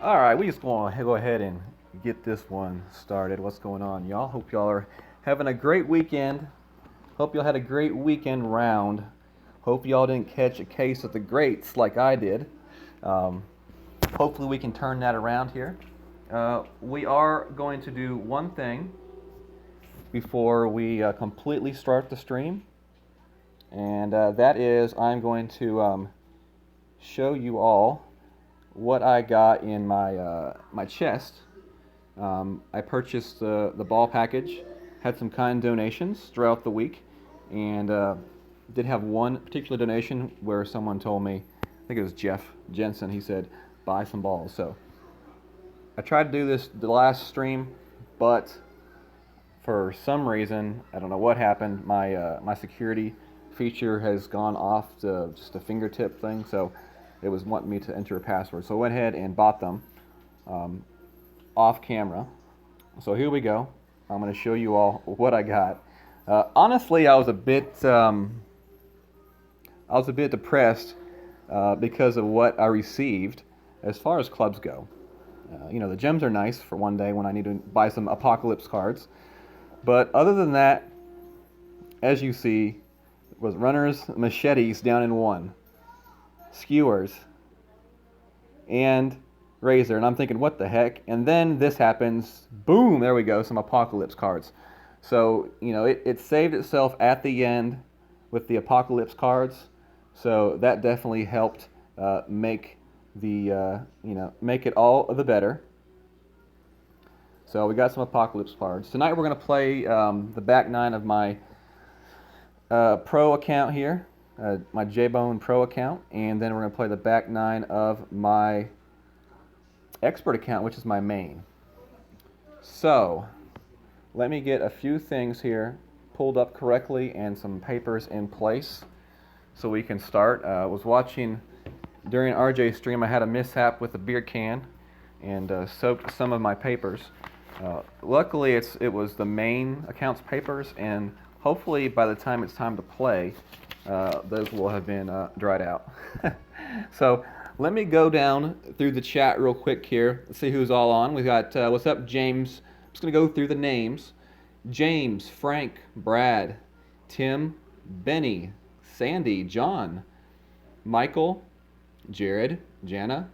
All right, we just want to go ahead and get this one started. What's going on, y'all? Hope y'all are having a great weekend. Hope y'all had a great weekend round. Hope y'all didn't catch a case of the greats like I did. Um, Hopefully we can turn that around here. We are going to do one thing before we completely start the stream, and that is I'm going to show you all what I got in my chest. I purchased the ball package, had some kind donations throughout the week, and did have one particular donation where someone told me, I think it was Jeff Jensen, he said, buy some balls. So I tried to do this the last stream, but for some reason, I don't know what happened, my security feature has gone off to just a fingertip thing, so it was wanting me to enter a password. So I went ahead and bought them off camera. So here we go. I'm going to show you all what I got. Honestly, I was a bit depressed because of what I received as far as clubs go. The gems are nice for one day when I need to buy some Apocalypse cards. But other than that, as you see, was runners, machetes down in one, skewers, and razor. And I'm thinking, what the heck? And then this happens. Boom! There we go, some Apocalypse cards. So, it saved itself at the end with the Apocalypse cards. So that definitely helped make make it all the better. So we got some Apocalypse cards. Tonight we're going to play the back nine of my Pro account here, my J-Bone Pro account, and then we're going to play the back nine of my Expert account, which is my main. So let me get a few things here pulled up correctly and some papers in place so we can start. I was watching during RJ's stream. I had a mishap with a beer can and soaked some of my papers. Luckily, it was the main account's papers, and hopefully by the time it's time to play, those will have been dried out. So let me go down through the chat real quick here. Let's see who's all on. We got, what's up, James? I'm just going to go through the names. James, Frank, Brad, Tim, Benny, Sandy, John, Michael, Jared, Jana,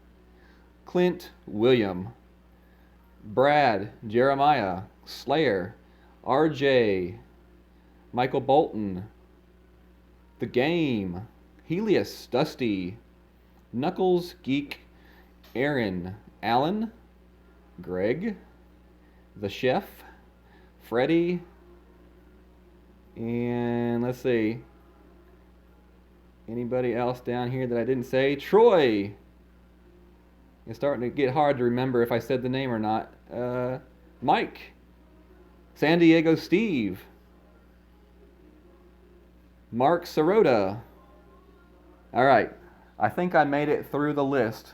Clint, William, Brad, Jeremiah, Slayer, RJ, Michael Bolton, The Game, Helios, Dusty, Knuckles, Geek, Aaron, Alan, Greg, The Chef, Freddie, and let's see, anybody else down here that I didn't say? Troy. It's starting to get hard to remember if I said the name or not. Mike, San Diego Steve, Mark Sirota. All right, I think I made it through the list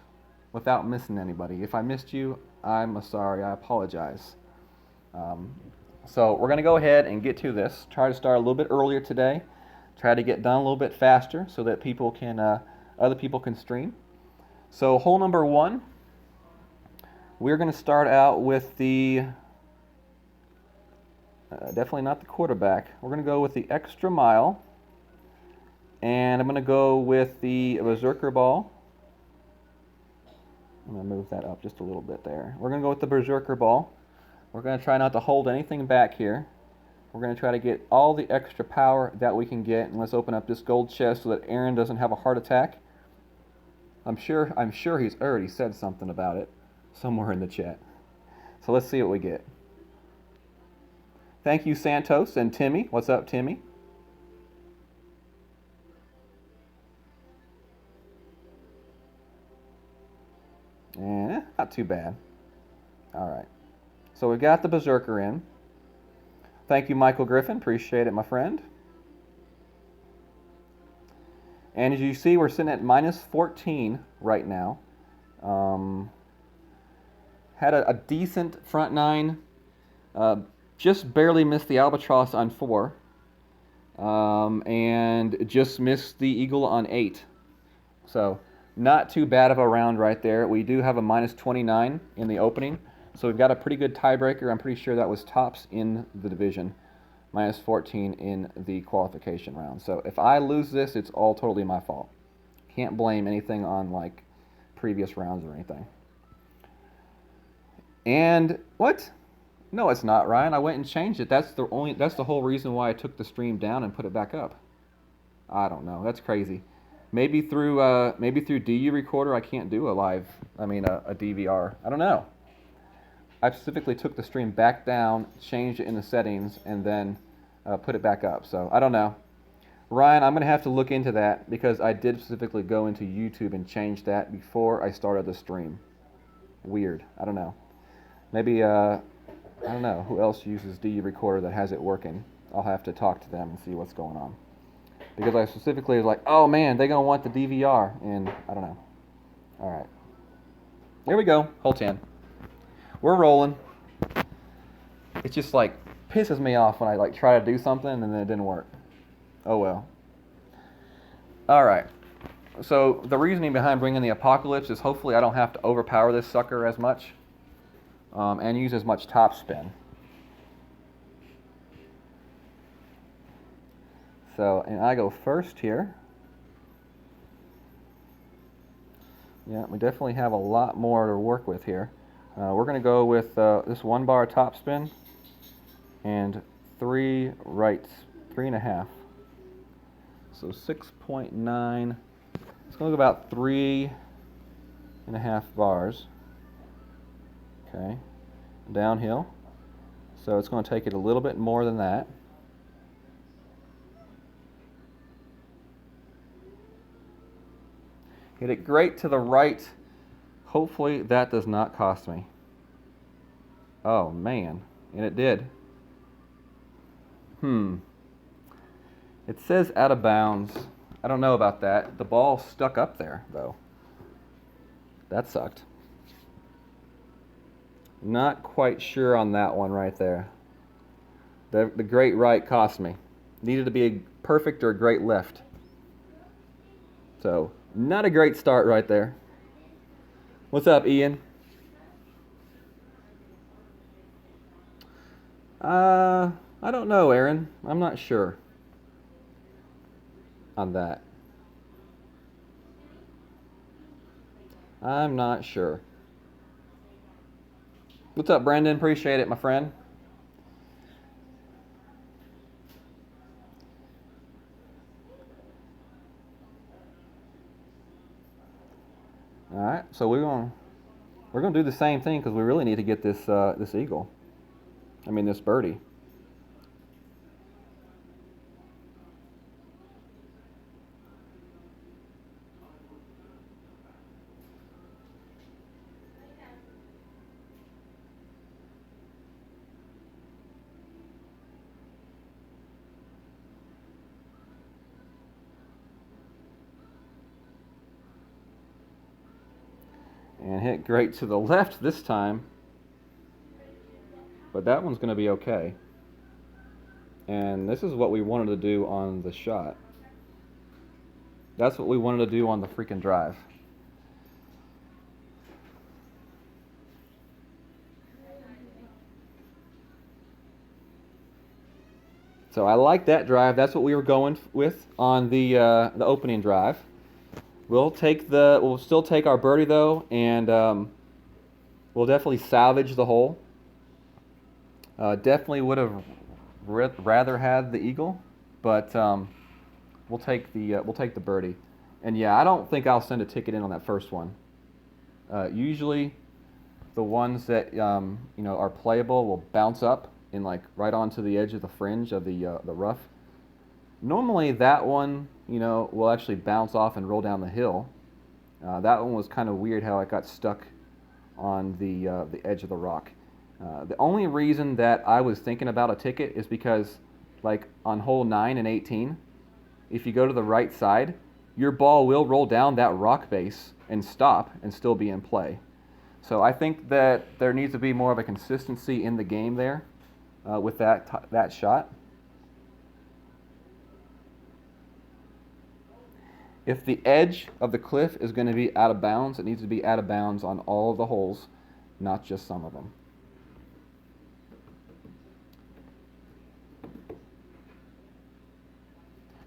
without missing anybody. If I missed you, I'm sorry. I apologize. So we're going to go ahead and get to this. Try to start a little bit earlier today. Try to get done a little bit faster so that other people can stream. So hole number one, we're going to start out with the, definitely not the quarterback. We're going to go with the extra mile. And I'm going to go with the Berserker ball. I'm going to move that up just a little bit there. We're going to go with the Berserker ball. We're going to try not to hold anything back here. We're going to try to get all the extra power that we can get. And let's open up this gold chest so that Aaron doesn't have a heart attack. I'm sure he's already said something about it somewhere in the chat. So let's see what we get. Thank you, Santos and Timmy. What's up, Timmy? Not too bad. All right. So we've got the Berserker in. Thank you, Michael Griffin. Appreciate it, my friend. And as you see, we're sitting at minus 14 right now. Had a decent front nine. Just barely missed the Albatross on 4. And just missed the Eagle on 8. So Not too bad of a round right there. We do have a -29 in the opening, so we've got a pretty good tiebreaker. I'm pretty sure that was tops in the division, -14 in the qualification round. So if I lose this, it's all totally my fault. Can't blame anything on like previous rounds or anything. And what? No, it's not, Ryan. I went and changed it. That's the whole reason why I took the stream down and put it back up. I don't know. That's crazy. Maybe through DU recorder I can't do a DVR. I don't know. I specifically took the stream back down, changed it in the settings, and then put it back up. So I don't know. Ryan, I'm going to have to look into that because I did specifically go into YouTube and change that before I started the stream. Weird. I don't know. Maybe, I don't know who else uses DU recorder that has it working. I'll have to talk to them and see what's going on. Because I specifically was like, oh man, they're going to want the DVR, and I don't know. All right. Here we go, hole 10. We're rolling. It just like pisses me off when I like try to do something and then it didn't work. Oh well. All right. So the reasoning behind bringing the Apocalypse is hopefully I don't have to overpower this sucker as much and use as much top spin. So, and I go first here. Yeah, we definitely have a lot more to work with here. We're going to go with this 1 bar top spin and 3 rights, 3.5. So 6.9. It's going to go about 3.5 bars. Okay, downhill. So it's going to take it a little bit more than that. Hit it great to the right. Hopefully that does not cost me. Oh man, and it did. It says out of bounds. I don't know about that. The ball stuck up there though. That sucked. Not quite sure on that one right there. The great right cost me. Needed to be a perfect or a great left. So, not a great start right there. What's up, Ian? I don't know, Aaron. I'm not sure on that. I'm not sure. What's up, Brendan? Appreciate it, my friend. All right, so we're gonna do the same thing because we really need to get this this eagle. I mean this birdie. And hit great to the left this time. But that one's going to be okay. And this is what we wanted to do on the shot. That's what we wanted to do on the freaking drive. So I like that drive. That's what we were going with on the opening drive. We'll still take our birdie though, and we'll definitely salvage the hole. Definitely would have rather had the eagle, but we'll take the birdie. And yeah, I don't think I'll send a ticket in on that first one. Usually, the ones that are playable will bounce up and like right onto the edge of the fringe of the rough. Normally, that one will actually bounce off and roll down the hill. That one was kind of weird how it got stuck on the edge of the rock. The only reason that I was thinking about a ticket is because, like on hole 9 and 18, if you go to the right side, your ball will roll down that rock base and stop and still be in play. So I think that there needs to be more of a consistency in the game there with that shot. If the edge of the cliff is going to be out of bounds, it needs to be out of bounds on all of the holes, not just some of them.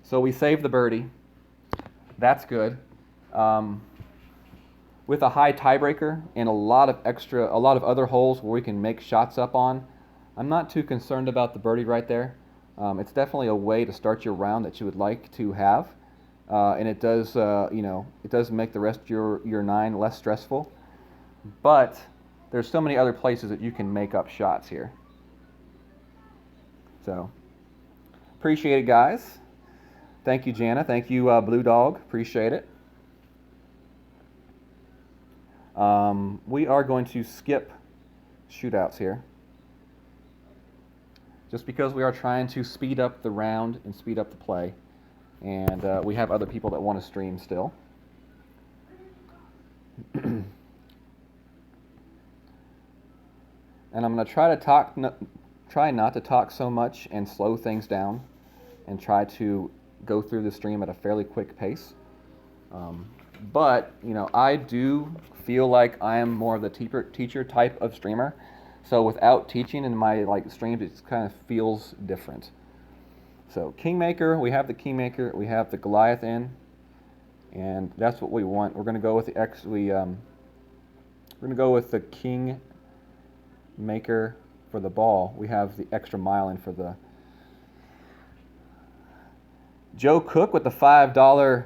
So we saved the birdie. That's good. With a high tiebreaker and a lot of other holes where we can make shots up on, I'm not too concerned about the birdie right there. It's definitely a way to start your round that you would like to have, and it does, it does make the rest of your nine less stressful. But there's so many other places that you can make up shots here. So, appreciate it, guys. Thank you, Jana. Thank you, Blue Dog. Appreciate it. We are going to skip shootouts here, just because we are trying to speed up the round and speed up the play, and we have other people that want to stream still. And I'm going to try not to talk so much and slow things down, and try to go through the stream at a fairly quick pace. But I do feel like I am more of the teacher type of streamer. So without teaching in my streams, it kind of feels different. So Kingmaker, we have the Kingmaker, we have the Goliath in, and that's what we want. We're going to go with the we're going to go with the Kingmaker for the ball. We have the extra mile in for the Joe Cook with the $5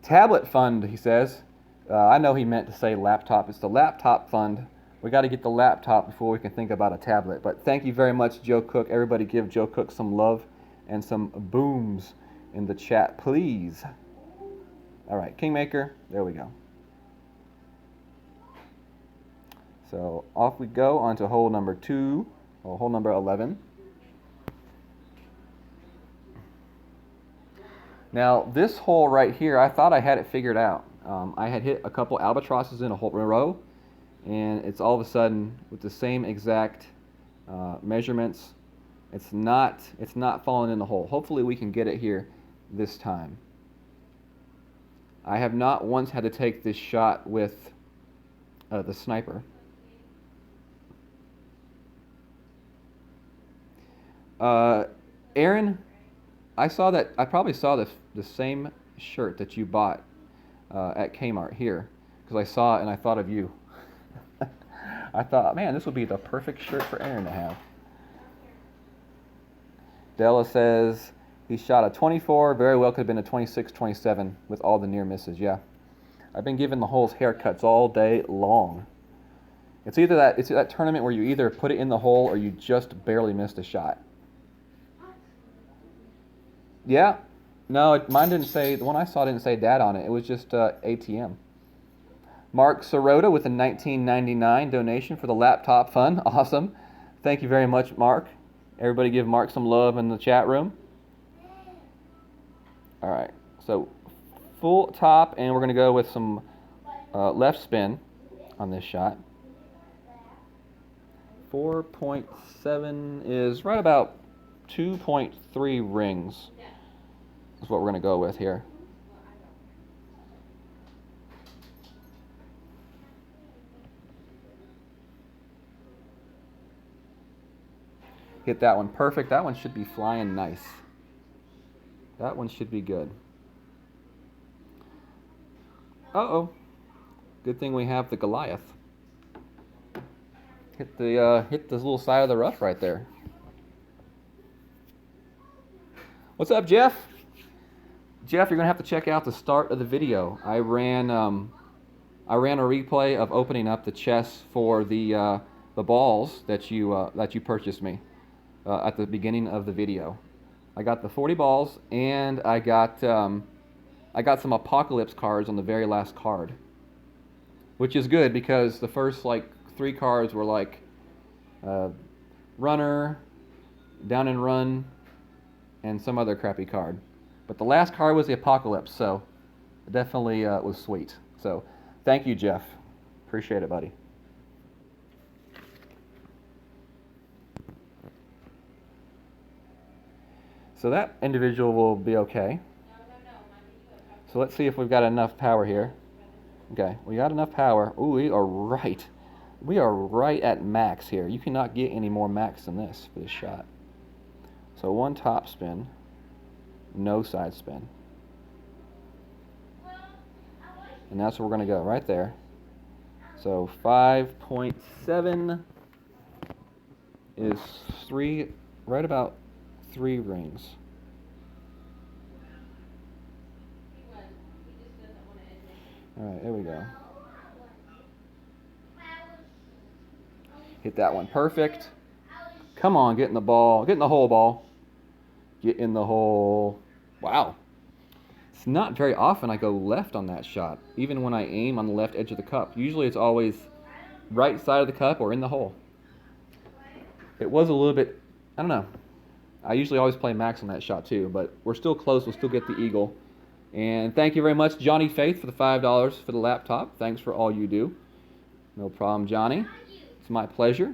tablet fund, he says. I know he meant to say laptop. It's the laptop fund. We got to get the laptop before we can think about a tablet. But thank you very much, Joe Cook. Everybody give Joe Cook some love and some booms in the chat, please. All right, Kingmaker. There we go. So off we go onto hole number 2, or hole number 11. Now, this hole right here, I thought I had it figured out. I had hit a couple albatrosses in a row, and it's all of a sudden with the same exact measurements. It's not falling in the hole. Hopefully we can get it here this time. I have not once had to take this shot with the sniper. Aaron, I probably saw the same shirt that you bought at Kmart here, because I saw it and I thought of you. I thought, man, this would be the perfect shirt for Aaron to have. Della says he shot a 24, very well could have been a 26, 27 with all the near misses. Yeah, I've been giving the holes haircuts all day long. It's that tournament where you either put it in the hole or you just barely missed a shot. Yeah, no, mine didn't say, the one I saw didn't say dad on it. It was just ATM. Mark Sirota with a $19.99 donation for the laptop fund. Awesome. Thank you very much, Mark. Everybody give Mark some love in the chat room. All right, so full top, and we're going to go with some left spin on this shot. 4.7 is right about 2.3 rings. That's what we're going to go with here. Hit that one perfect. That one should be flying nice. That one should be good. Uh-oh. Good thing we have the Goliath. Hit the little side of the rough right there. What's up, Jeff? Jeff, you're gonna have to check out the start of the video. I ran a replay of opening up the chest for the balls that you purchased me at the beginning of the video. I got the 40 balls, and I got some Apocalypse cards on the very last card, which is good because the first 3 cards were Runner, Down and Run, and some other crappy card. But the last card was the Apocalypse, so it definitely was sweet. So thank you, Jeff. Appreciate it, buddy. So that individual will be okay. So let's see if we've got enough power here. Okay, we got enough power. Ooh, we are right. We are right at max here. You cannot get any more max than this for this shot. So one top spin, no side spin. And that's where we're going to go, right there. So 5.7 is right about 3 rings. All right, there we go. Hit that one perfect. Come on, get in the ball. Get in the hole, ball. Get in the hole. Wow. It's not very often I go left on that shot, even when I aim on the left edge of the cup. Usually it's always right side of the cup or in the hole. It was a little bit, I don't know. I usually always play max on that shot too, but we're still close. We'll still get the eagle. And thank you very much, Johnny Faith, for the $5 for the laptop. Thanks for all you do. No problem, Johnny. It's my pleasure.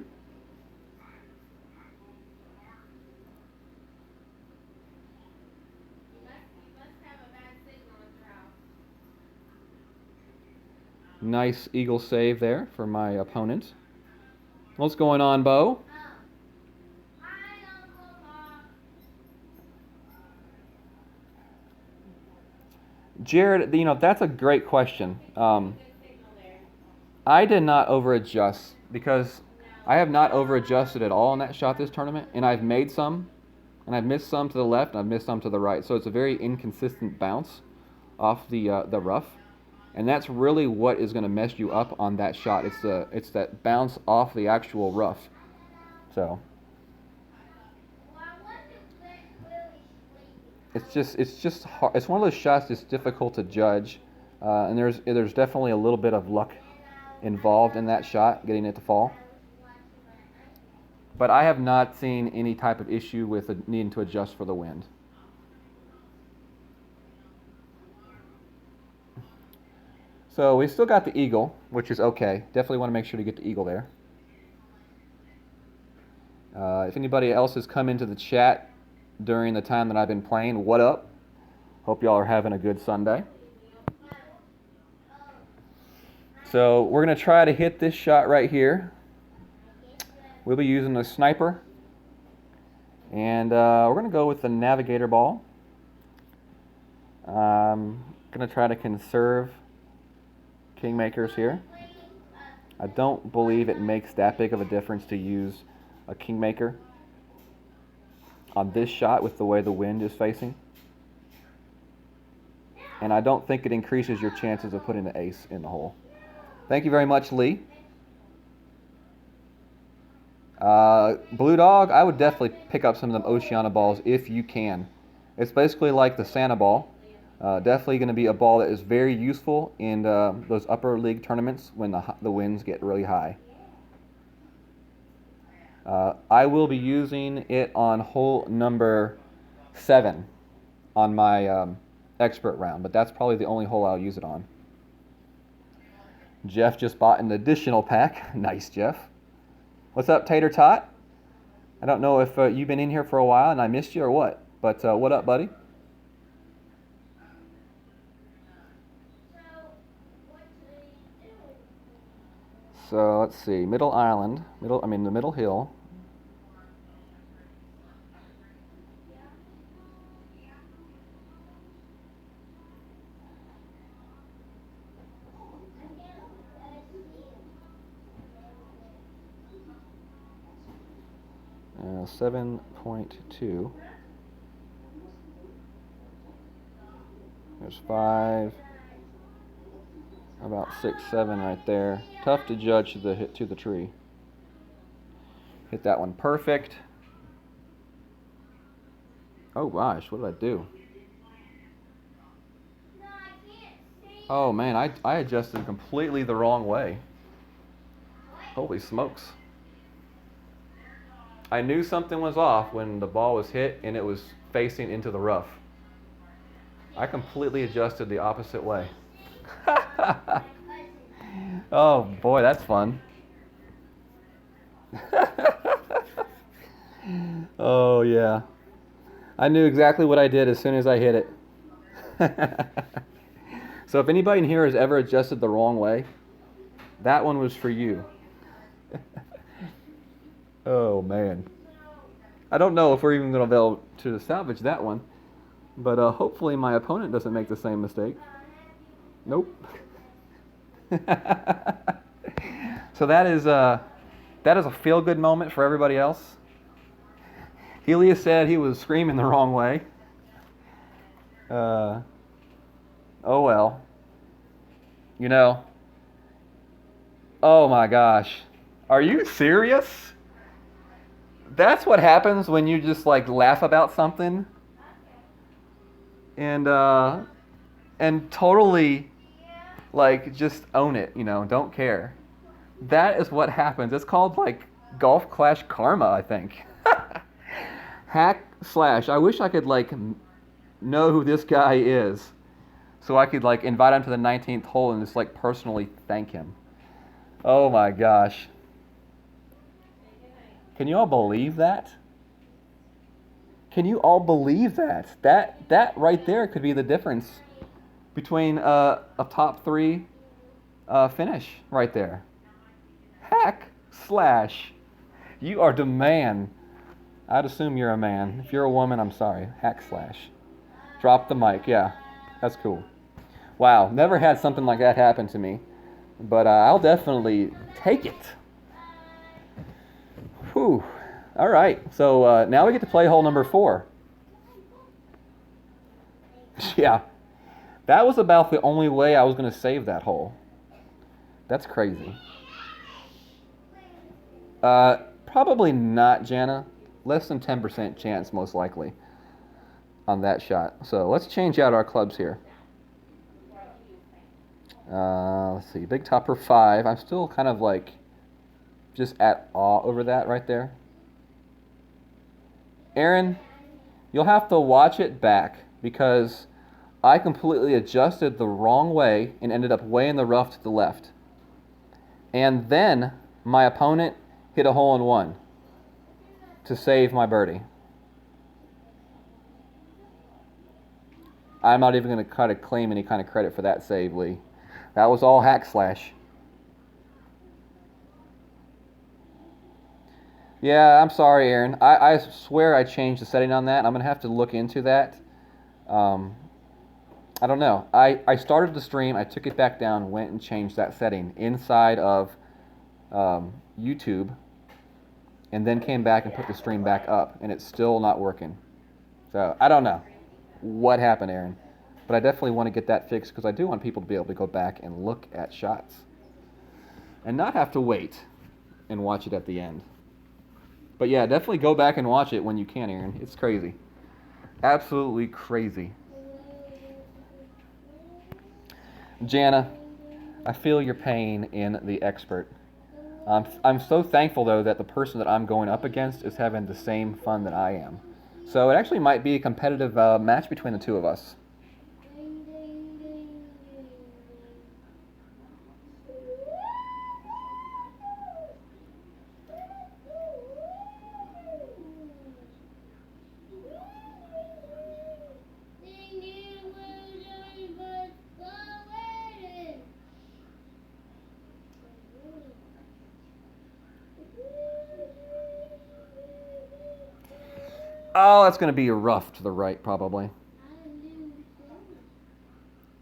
Nice eagle save there for my opponent. What's going on, Bo? Jared, that's a great question. I did not over-adjust because I have not over-adjusted at all in that shot this tournament, and I've made some, and I've missed some to the left, and I've missed some to the right. So it's a very inconsistent bounce off the rough, and that's really what is going to mess you up on that shot. It's that bounce off the actual rough. So it's just hard. It's one of those shots that's difficult to judge, and there's definitely a little bit of luck involved in that shot, getting it to fall. But I have not seen any type of issue with needing to adjust for the wind. So we still got the eagle, which is okay. Definitely want to make sure to get the eagle there. If anybody else has come into the chat during the time that I've been playing, what up? Hope y'all are having a good Sunday. So we're going to try to hit this shot right here. We'll be using the sniper. And we're going to go with the navigator ball. I'm going to try to conserve kingmakers here. I don't believe it makes that big of a difference to use a kingmaker on this shot with the way the wind is facing. And I don't think it increases your chances of putting the ace in the hole. Thank you very much, Lee. Blue Dog, I would definitely pick up some of them Oceania balls if you can. It's basically like the Santa ball. Definitely going to be a ball that is very useful in those upper league tournaments when the winds get really high. I will be using it on hole number 7 on my expert round, but that's probably the only hole I'll use it on. Jeff just bought an additional pack. Nice, Jeff. What's up, Tater Tot? I don't know if you've been in here for a while and I missed you or what, but what up, buddy? So let's see, middle island, the middle hill. Uh, 7.2. There's 5. About 6, 7 right there. Tough to judge the hit to the tree. Hit that one perfect. Oh gosh, what did I do? Oh man, I adjusted completely the wrong way. Holy smokes. I knew something was off when the ball was hit and it was facing into the rough. I completely adjusted the opposite way. Oh boy, that's fun. Oh yeah. I knew exactly what I did as soon as I hit it. So if anybody in here has ever adjusted the wrong way, that one was for you. Oh, man. I don't know if we're even going to be able to salvage that one, but hopefully my opponent doesn't make the same mistake. Nope. So that is a feel-good moment for everybody else. Helios said he was screaming the wrong way. Oh well. You know. Oh my gosh. Are you serious? That's what happens when you just like laugh about something and totally like just own it, you know, don't care. That is what happens. It's called like Golf Clash karma, I think. Hack slash. I wish I could like know who this guy is so I could like invite him to the 19th hole and just like personally thank him. Oh my gosh. Can you all believe that? Can you all believe that? That right there could be the difference between a top 3 finish right there. Hack slash. You are the man. I'd assume you're a man. If you're a woman, I'm sorry. Hack slash. Drop the mic. Yeah, that's cool. Wow, never had something like that happen to me. But I'll definitely take it. Whew. All right, so now we get to play hole number 4. Yeah, that was about the only way I was going to save that hole. That's crazy. Probably not, Jana. Less than 10% chance, most likely, on that shot. So let's change out our clubs here. Let's see, big topper 5. I'm still kind of like just at awe over that right there. Aaron, you'll have to watch it back because I completely adjusted the wrong way and ended up way in the rough to the left. And then my opponent hit a hole-in-one to save my birdie. I'm not even going to try to claim any kind of credit for that save, Lee. That was all hack slash. Yeah, I'm sorry, Aaron. I swear I changed the setting on that. I'm going to have to look into that. I don't know. I started the stream, I took it back down, went and changed that setting inside of YouTube, and then came back and put the stream back up, and it's still not working. So I don't know what happened, Aaron. But I definitely want to get that fixed because I do want people to be able to go back and look at shots and not have to wait and watch it at the end. But yeah, definitely go back and watch it when you can, Aaron. It's crazy. Absolutely crazy. Jana, I feel your pain in the expert. I'm so thankful, though, that the person that I'm going up against is having the same fun that I am. So it actually might be a competitive match between the two of us. Oh, that's going to be rough to the right, probably.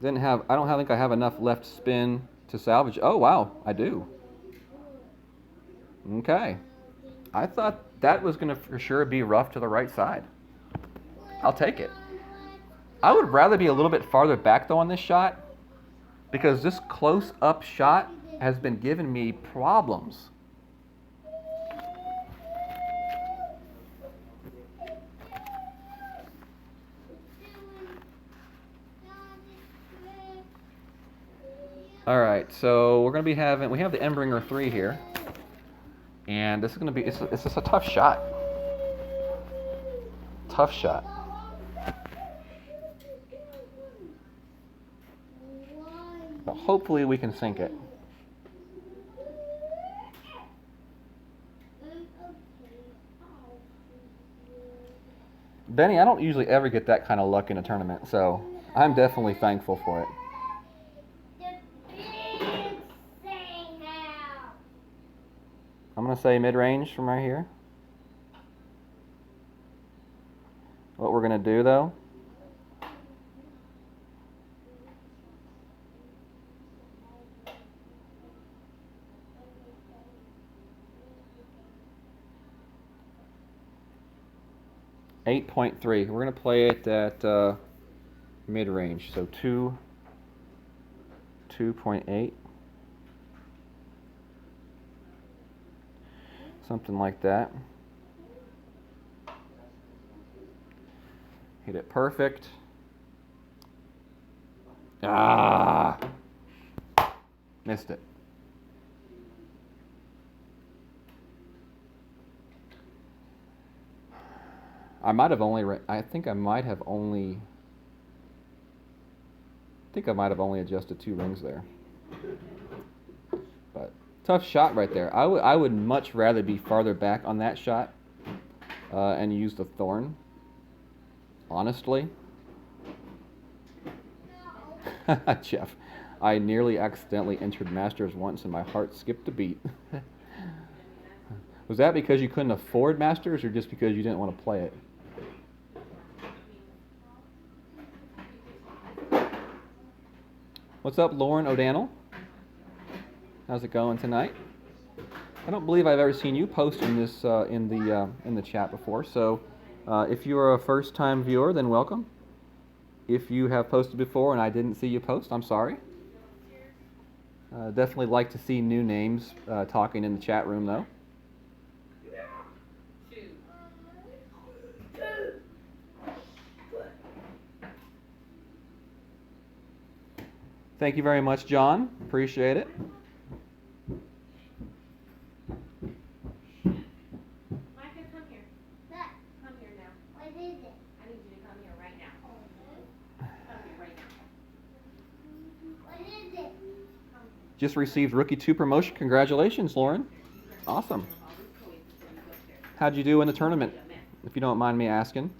I don't think I have enough left spin to salvage. Oh, wow, I do. Okay. I thought that was going to for sure be rough to the right side. I'll take it. I would rather be a little bit farther back, though, on this shot, because this close-up shot has been giving me problems. All right, so we're going to be we have the Embringer 3 here, and this is going to be, it's just a tough shot. Tough shot. But hopefully we can sink it. Benny, I don't usually ever get that kind of luck in a tournament, so I'm definitely thankful for it. to say mid-range from right here. What we're going to do, though, .3. We're going to play it at mid-range, so 2.8, something like that. Hit it perfect. Ah, missed it. I might have only. I think I might have only adjusted 2 rings there. But tough shot right there. I would much rather be farther back on that shot and use the thorn. Honestly. Jeff, I nearly accidentally entered Masters once and my heart skipped a beat. Was that because you couldn't afford Masters or just because you didn't want to play it? What's up, Lauren O'Dannell? How's it going tonight? I don't believe I've ever seen you post in this in the chat before. So, if you are a first-time viewer, then welcome. If you have posted before and I didn't see you post, I'm sorry. Definitely like to see new names talking in the chat room, though. Thank you very much, John. Appreciate it. Micah, come here. Come here now. What is it? I need you to come here right now. Come here right now. What is it? Just received Rookie 2 promotion. Congratulations, Lauren. Awesome. How'd you do in the tournament, if you don't mind me asking?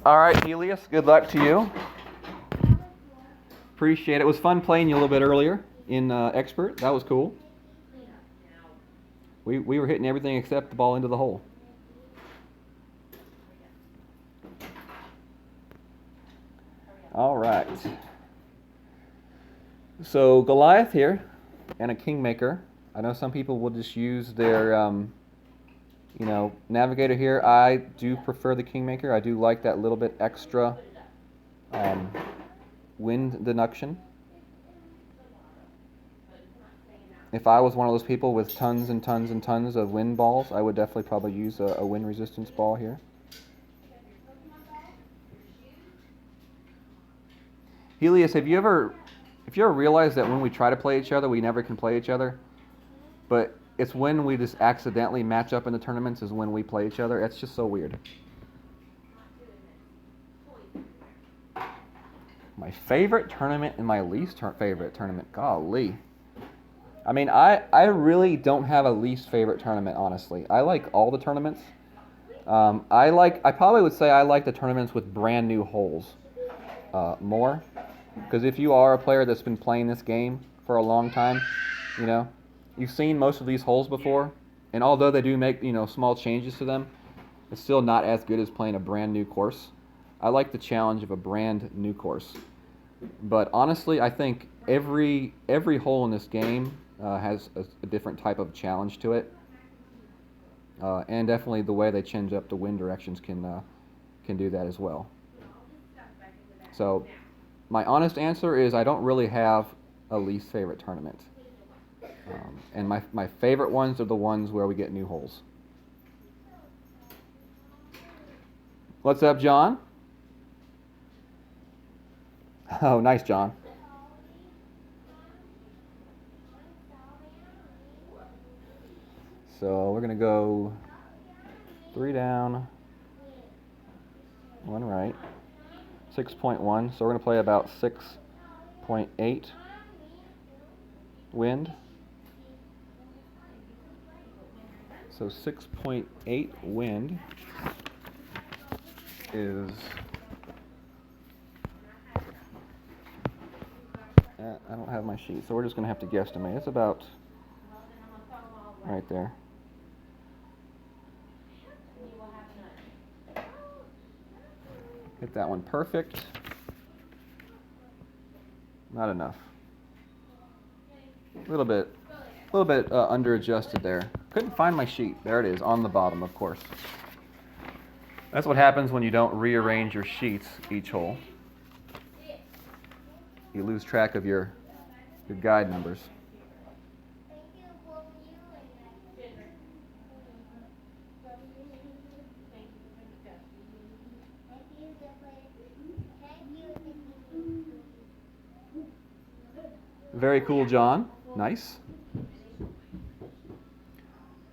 All right, Helios, good luck to you. Appreciate it. It was fun playing you a little bit earlier in Expert. That was cool. We were hitting everything except the ball into the hole. All right. So Goliath here and a Kingmaker. I know some people will just use their Navigator here. I do prefer the Kingmaker. I do like that little bit extra wind deduction. If I was one of those people with tons and tons and tons of wind balls, I would definitely probably use a wind resistance ball here. Helios, have you ever realized that when we try to play each other, we never can play each other? But it's when we just accidentally match up in the tournaments is when we play each other. It's just so weird. My favorite tournament and my least favorite tournament. Golly. I mean, I really don't have a least favorite tournament, honestly. I like all the tournaments. I probably would say I like the tournaments with brand new holes more. Because if you are a player that's been playing this game for a long time, you've seen most of these holes before, and although they do make small changes to them, it's still not as good as playing a brand new course. I like the challenge of a brand new course, but honestly, I think every hole in this game has a different type of challenge to it, and definitely the way they change up the wind directions can do that as well. So, my honest answer is I don't really have a least favorite tournament. And my favorite ones are the ones where we get new holes. What's up, John? Oh, nice, John. So we're going to go 3 down, 1 right, 6.1. So we're going to play about 6.8 wind. So 6.8 wind. is, I don't have my sheet, so we're just going to have to guesstimate. It's about right there. Hit that one perfect. Not enough. A little bit under adjusted there. Couldn't find my sheet. There it is, on the bottom, of course. That's what happens when you don't rearrange your sheets each hole. You lose track of your guide numbers. Very cool, John. Nice.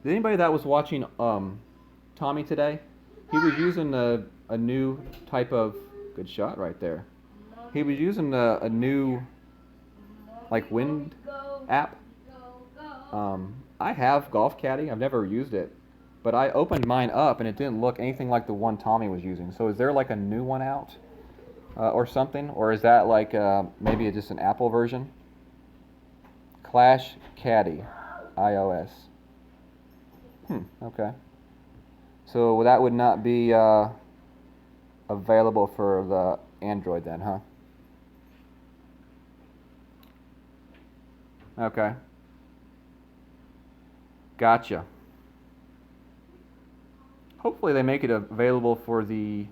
Did anybody that was watching Tommy today? He was using a new type of, good shot right there. He was using a new like wind app. I have Golf Caddy. I've never used it, but I opened mine up and it didn't look anything like the one Tommy was using. So is there like a new one out or something, or is that like maybe just an Apple version? Clash Caddy, iOS. Okay. So that would not be available for the Android then, huh? Okay. Gotcha. Hopefully they make it available for the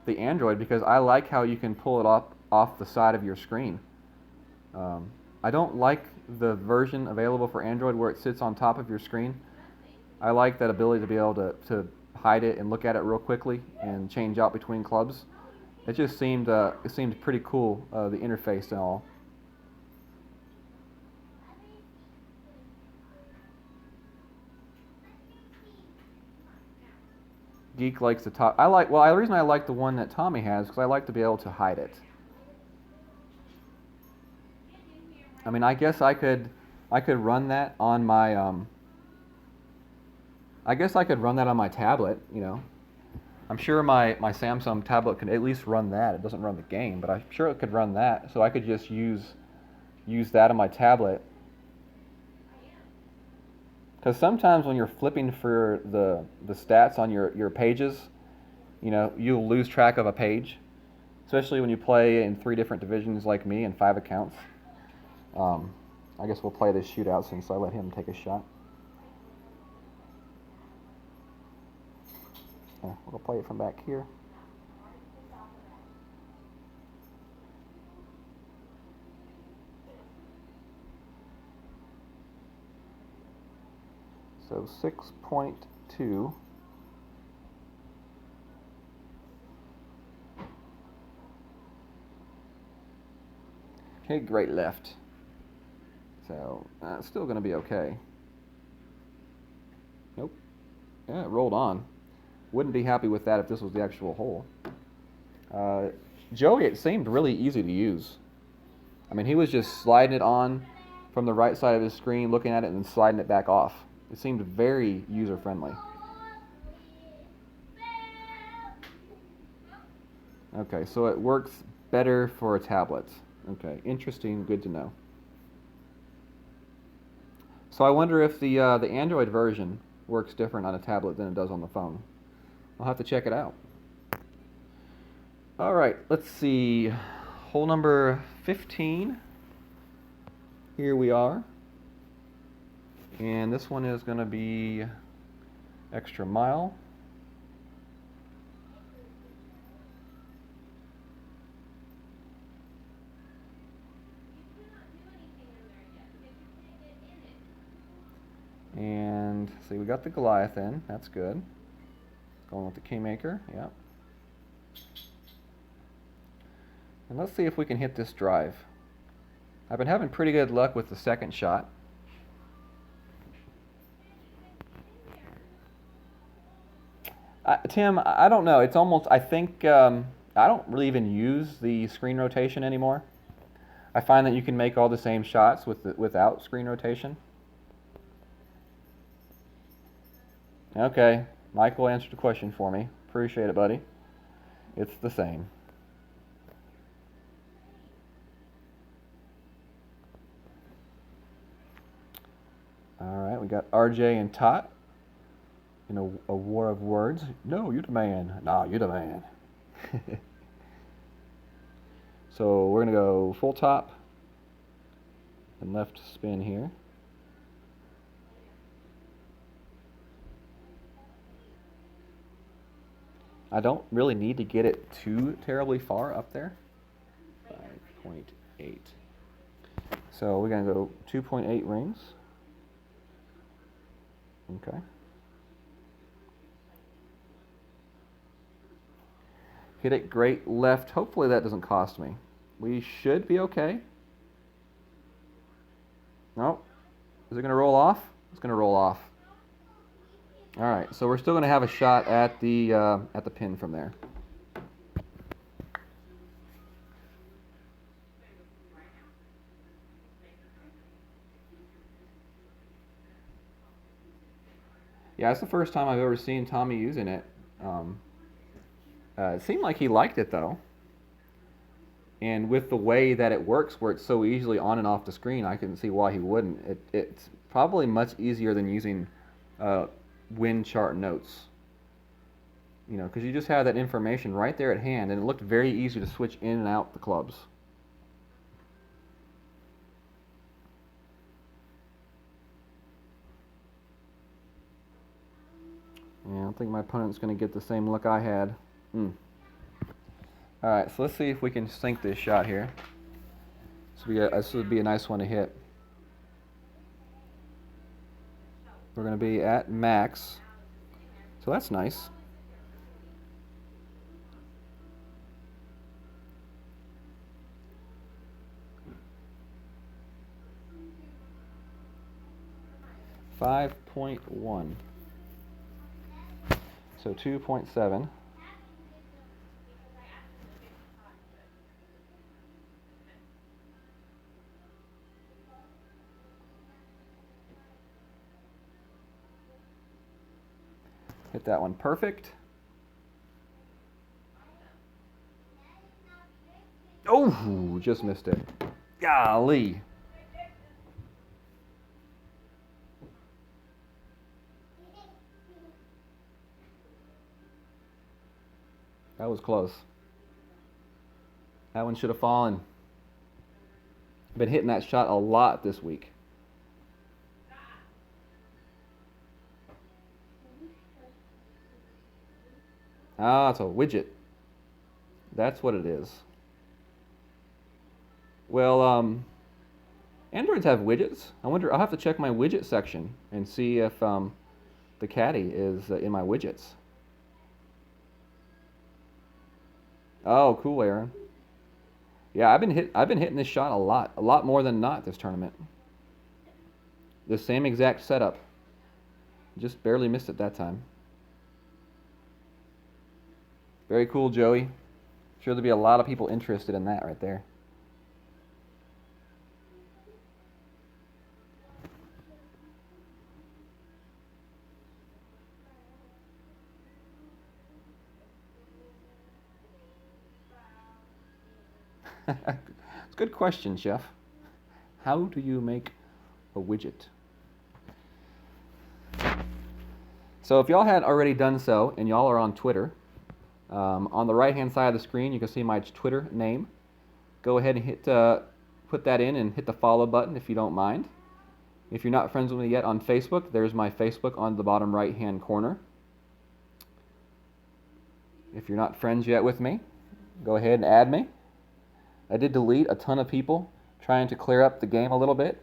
Android, because I like how you can pull it off the side of your screen. I don't like the version available for Android where it sits on top of your screen. I like that ability to be able to hide it and look at it real quickly and change out between clubs. It just seemed pretty cool, the interface and all. Geek likes the top. The reason I like the one that Tommy has, because I like to be able to hide it. I mean, I guess I could run that on my I guess I could run that on my tablet, you know. I'm sure my Samsung tablet can at least run that. It doesn't run the game, but I'm sure it could run that. So I could just use that on my tablet. Because sometimes when you're flipping for the stats on your pages, you know, you'll lose track of a page, especially when you play in 3 different divisions like me and 5 accounts. I guess we'll play this shootout since I let him take a shot. We'll play it from back here. So 6.2. Okay, great left. So it's still going to be okay. Nope. Yeah, it rolled on. Wouldn't be happy with that if this was the actual hole. Joey, it seemed really easy to use. I mean, he was just sliding it on from the right side of his screen, looking at it, and then sliding it back off. It seemed very user-friendly. Okay, so it works better for a tablet. Okay, interesting, good to know. So I wonder if the Android version works different on a tablet than it does on the phone. I'll have to check it out. All right, let's see. Hole number 15. Here we are. And this one is going to be extra mile. And see, we got the Goliath in. That's good. Going with the Kingmaker. Yep. And let's see if we can hit this drive. I've been having pretty good luck with the second shot. Tim, I don't know. It's almost, I think, I don't really even use the screen rotation anymore. I find that you can make all the same shots without screen rotation. Okay, Michael answered the question for me. Appreciate it, buddy. It's the same. Alright, we got RJ and Tot in a war of words. No, you're the man. Nah, you're the man. So we're going to go full top and left spin here. I don't really need to get it too terribly far up there. 5.8. So we're going to go 2.8 rings. Okay. Hit it great left. Hopefully that doesn't cost me. We should be okay. Nope. Is it going to roll off? It's going to roll off. All right, so we're still going to have a shot at the pin from there. Yeah, it's the first time I've ever seen Tommy using it. It seemed like he liked it though. And with the way that it works, where it's so easily on and off the screen, I couldn't see why he wouldn't. It's probably much easier than using wind chart notes. You know, because you just have that information right there at hand, and it looked very easy to switch in and out the clubs. Yeah, I don't think my opponent's going to get the same look I had. Alright, so let's see if we can sink this shot here. This would be a nice one to hit. We're going to be at max. So that's nice. $5.1. So 2.7. Hit that one perfect. Oh, just missed it. Golly. That was close. That one should have fallen. Been hitting that shot a lot this week. Ah, it's a widget. That's what it is. Well, Androids have widgets. I wonder, I'll have to check my widget section and see if the caddy is in my widgets. Oh, cool, Aaron. Yeah, I've been hitting this shot a lot more than not this tournament. The same exact setup. Just barely missed it that time. Very cool, Joey. Sure there'll be a lot of people interested in that right there. It's a good question, Chef. How do you make a widget? So if y'all had already done so, and y'all are on Twitter, on the right-hand side of the screen, you can see my Twitter name. Go ahead and put that in and hit the follow button if you don't mind. If you're not friends with me yet on Facebook, there's my Facebook on the bottom right-hand corner. If you're not friends yet with me, go ahead and add me. I did delete a ton of people trying to clear up the game a little bit.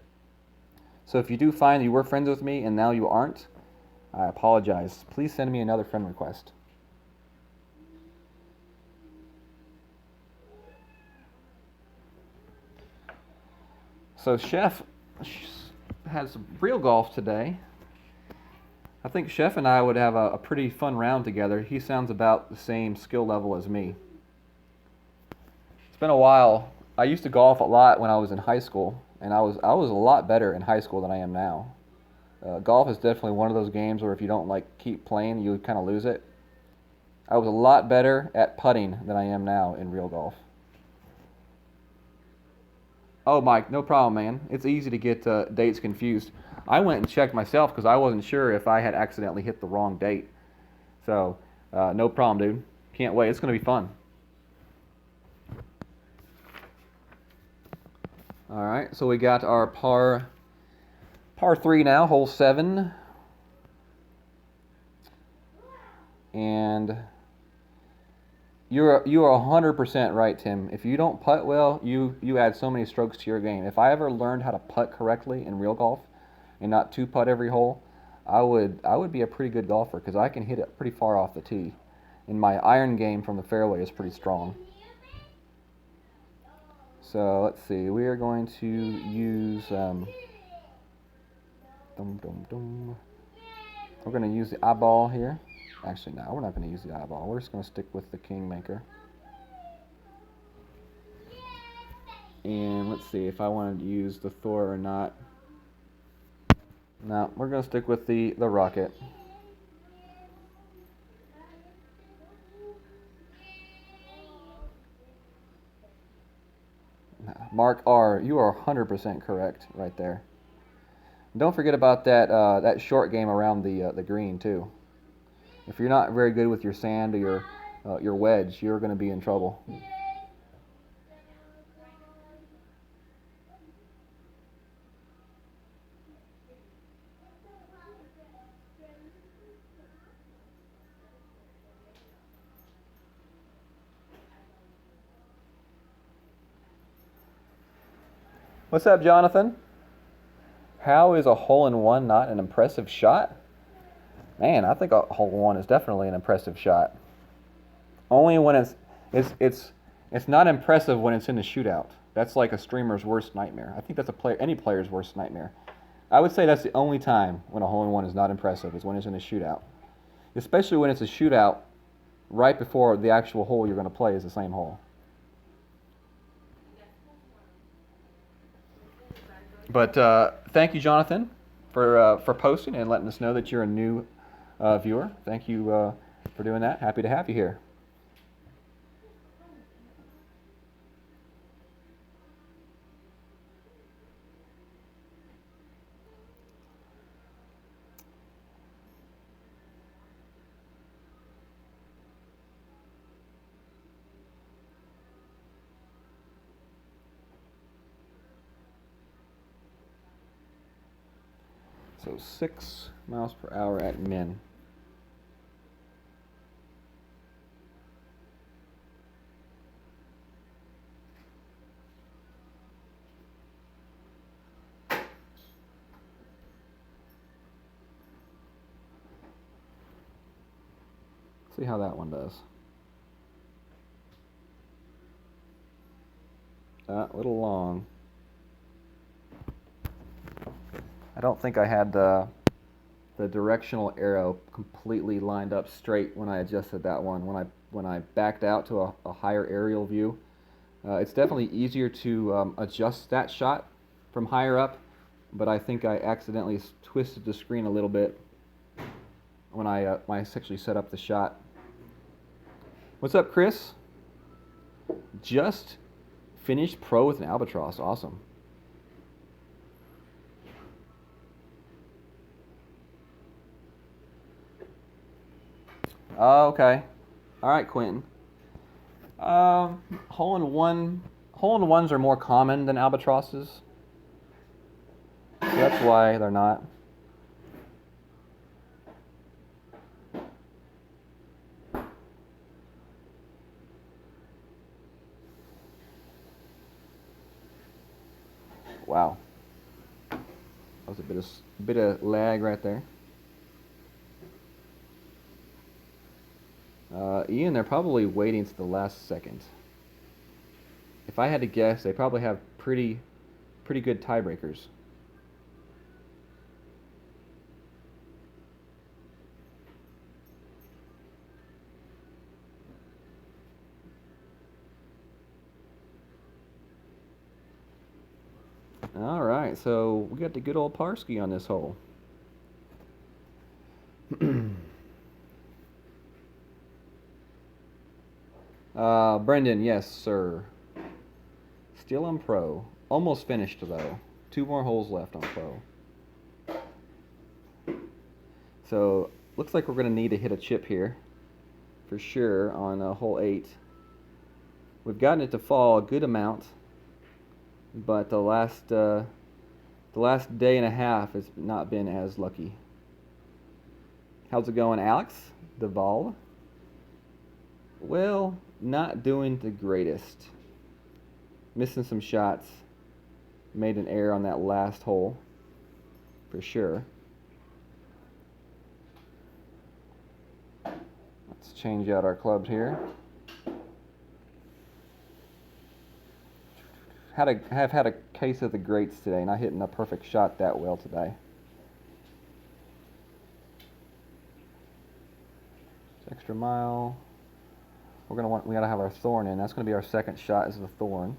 So if you do find you were friends with me and now you aren't, I apologize. Please send me another friend request. So Chef has some real golf today. I think Chef and I would have a pretty fun round together. He sounds about the same skill level as me. It's been a while. I used to golf a lot when I was in high school, and I was a lot better in high school than I am now. Golf is definitely one of those games where if you don't keep playing, you kind of lose it. I was a lot better at putting than I am now in real golf. Oh, Mike, no problem, man. It's easy to get dates confused. I went and checked myself because I wasn't sure if I had accidentally hit the wrong date. So, no problem, dude. Can't wait. It's going to be fun. All right, so we got our par 3 now, hole 7. And you are 100% right, Tim. If you don't putt well, you add so many strokes to your game. If I ever learned how to putt correctly in real golf and not two putt every hole, I would be a pretty good golfer because I can hit it pretty far off the tee. And my iron game from the fairway is pretty strong. So let's see. We are going to use we're going to use the eyeball here. Actually, no, we're not going to use the eyeball. We're just going to stick with the Kingmaker. And let's see if I wanted to use the Thor or not. No, we're going to stick with the Rocket. Mark R, you are 100% correct right there. Don't forget about that short game around the green too. If you're not very good with your sand or your wedge, you're going to be in trouble. What's up, Jonathan? How is a hole-in-one not an impressive shot? Man, I think a hole-in-one is definitely an impressive shot. Only when it's not impressive when it's in the shootout. That's like a streamer's worst nightmare. I think that's any player's worst nightmare. I would say that's the only time when a hole-in-one is not impressive is when it's in a shootout. Especially when it's a shootout right before the actual hole you're going to play is the same hole. But thank you, Jonathan, for posting and letting us know that you're a new viewer. Thank you for doing that. Happy to have you here. So 6 miles per hour at min. See how that one does. A little long. I don't think I had the directional arrow completely lined up straight when I adjusted that one. When I backed out to a higher aerial view, it's definitely easier to adjust that shot from higher up, but I think I accidentally twisted the screen a little bit when I actually set up the shot. What's up, Chris? Just finished pro with an albatross. Awesome. Oh, okay. All right, Quentin. Hole-in-ones are more common than albatrosses. So that's why they're not. Wow. That was a bit of lag right there. Ian, they're probably waiting to the last second. If I had to guess, they probably have pretty good tiebreakers. All right, so we got the good old Parsky on this hole. Brendan, yes, sir. Still on Pro. Almost finished, though. 2 more holes left on Pro. So, looks like we're going to need to hit a chip here, for sure, on hole 8. We've gotten it to fall a good amount, but the last day and a half has not been as lucky. How's it going, Alex Duvall? Well, not doing the greatest. Missing some shots. Made an error on that last hole, for sure. Let's change out our clubs here. Have had a case of the greats today, not hitting a perfect shot that well today. Extra mile. We gotta have our thorn in. That's gonna be our second shot, is the thorn.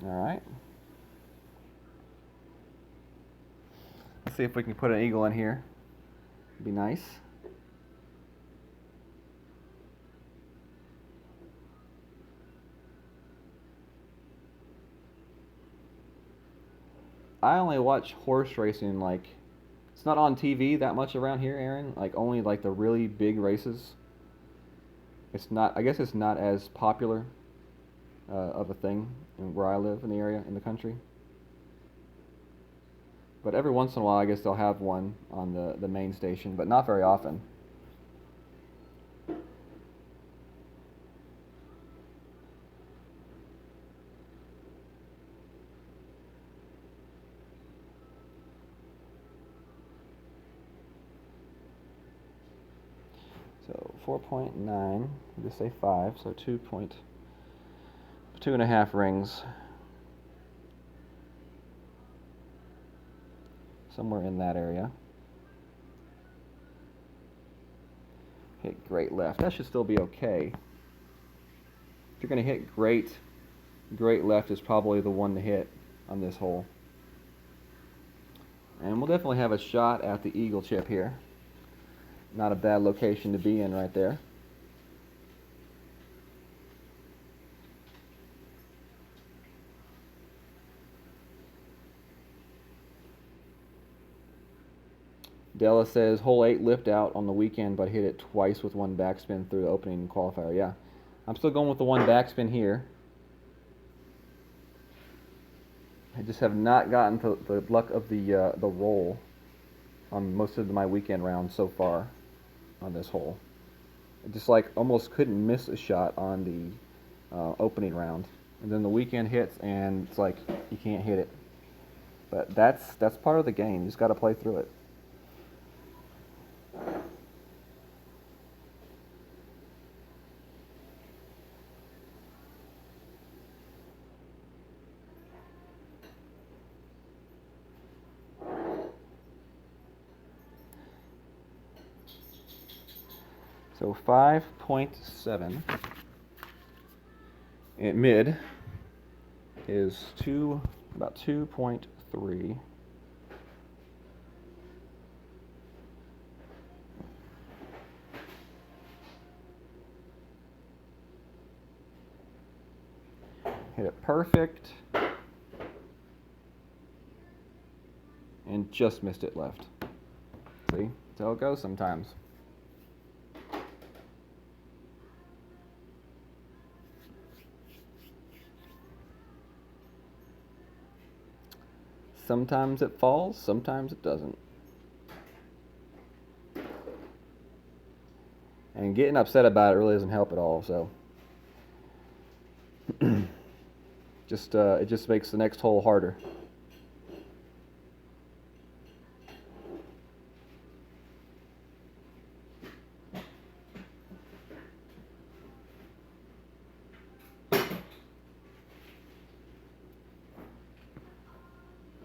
All right. Let's see if we can put an eagle in here. Be nice. I only watch horse racing, like, it's not on TV that much around here, Aaron. Like, only like the really big races. It's not, I guess it's not as popular of a thing where I live in the area, in the country. But every once in a while, I guess they'll have one on the main station, but not very often. So 4.9, just say 5, so 2.5 rings. Somewhere in that area. Hit great left. That should still be okay. If you're going to hit great left is probably the one to hit on this hole. And we'll definitely have a shot at the eagle chip here. Not a bad location to be in right there. Della says, hole 8 lift out on the weekend, but hit it twice with one backspin through the opening qualifier. Yeah, I'm still going with the one backspin here. I just have not gotten to the luck of the roll on most of my weekend rounds so far on this hole. I just like almost couldn't miss a shot on the opening round, and then the weekend hits and it's like you can't hit it. But that's part of the game. You just got to play through it. So 5.7 at mid is about 2.3. Hit it perfect and just missed it left. See, that's how it goes sometimes. Sometimes it falls, sometimes it doesn't. And getting upset about it really doesn't help at all, so. It just makes the next hole harder.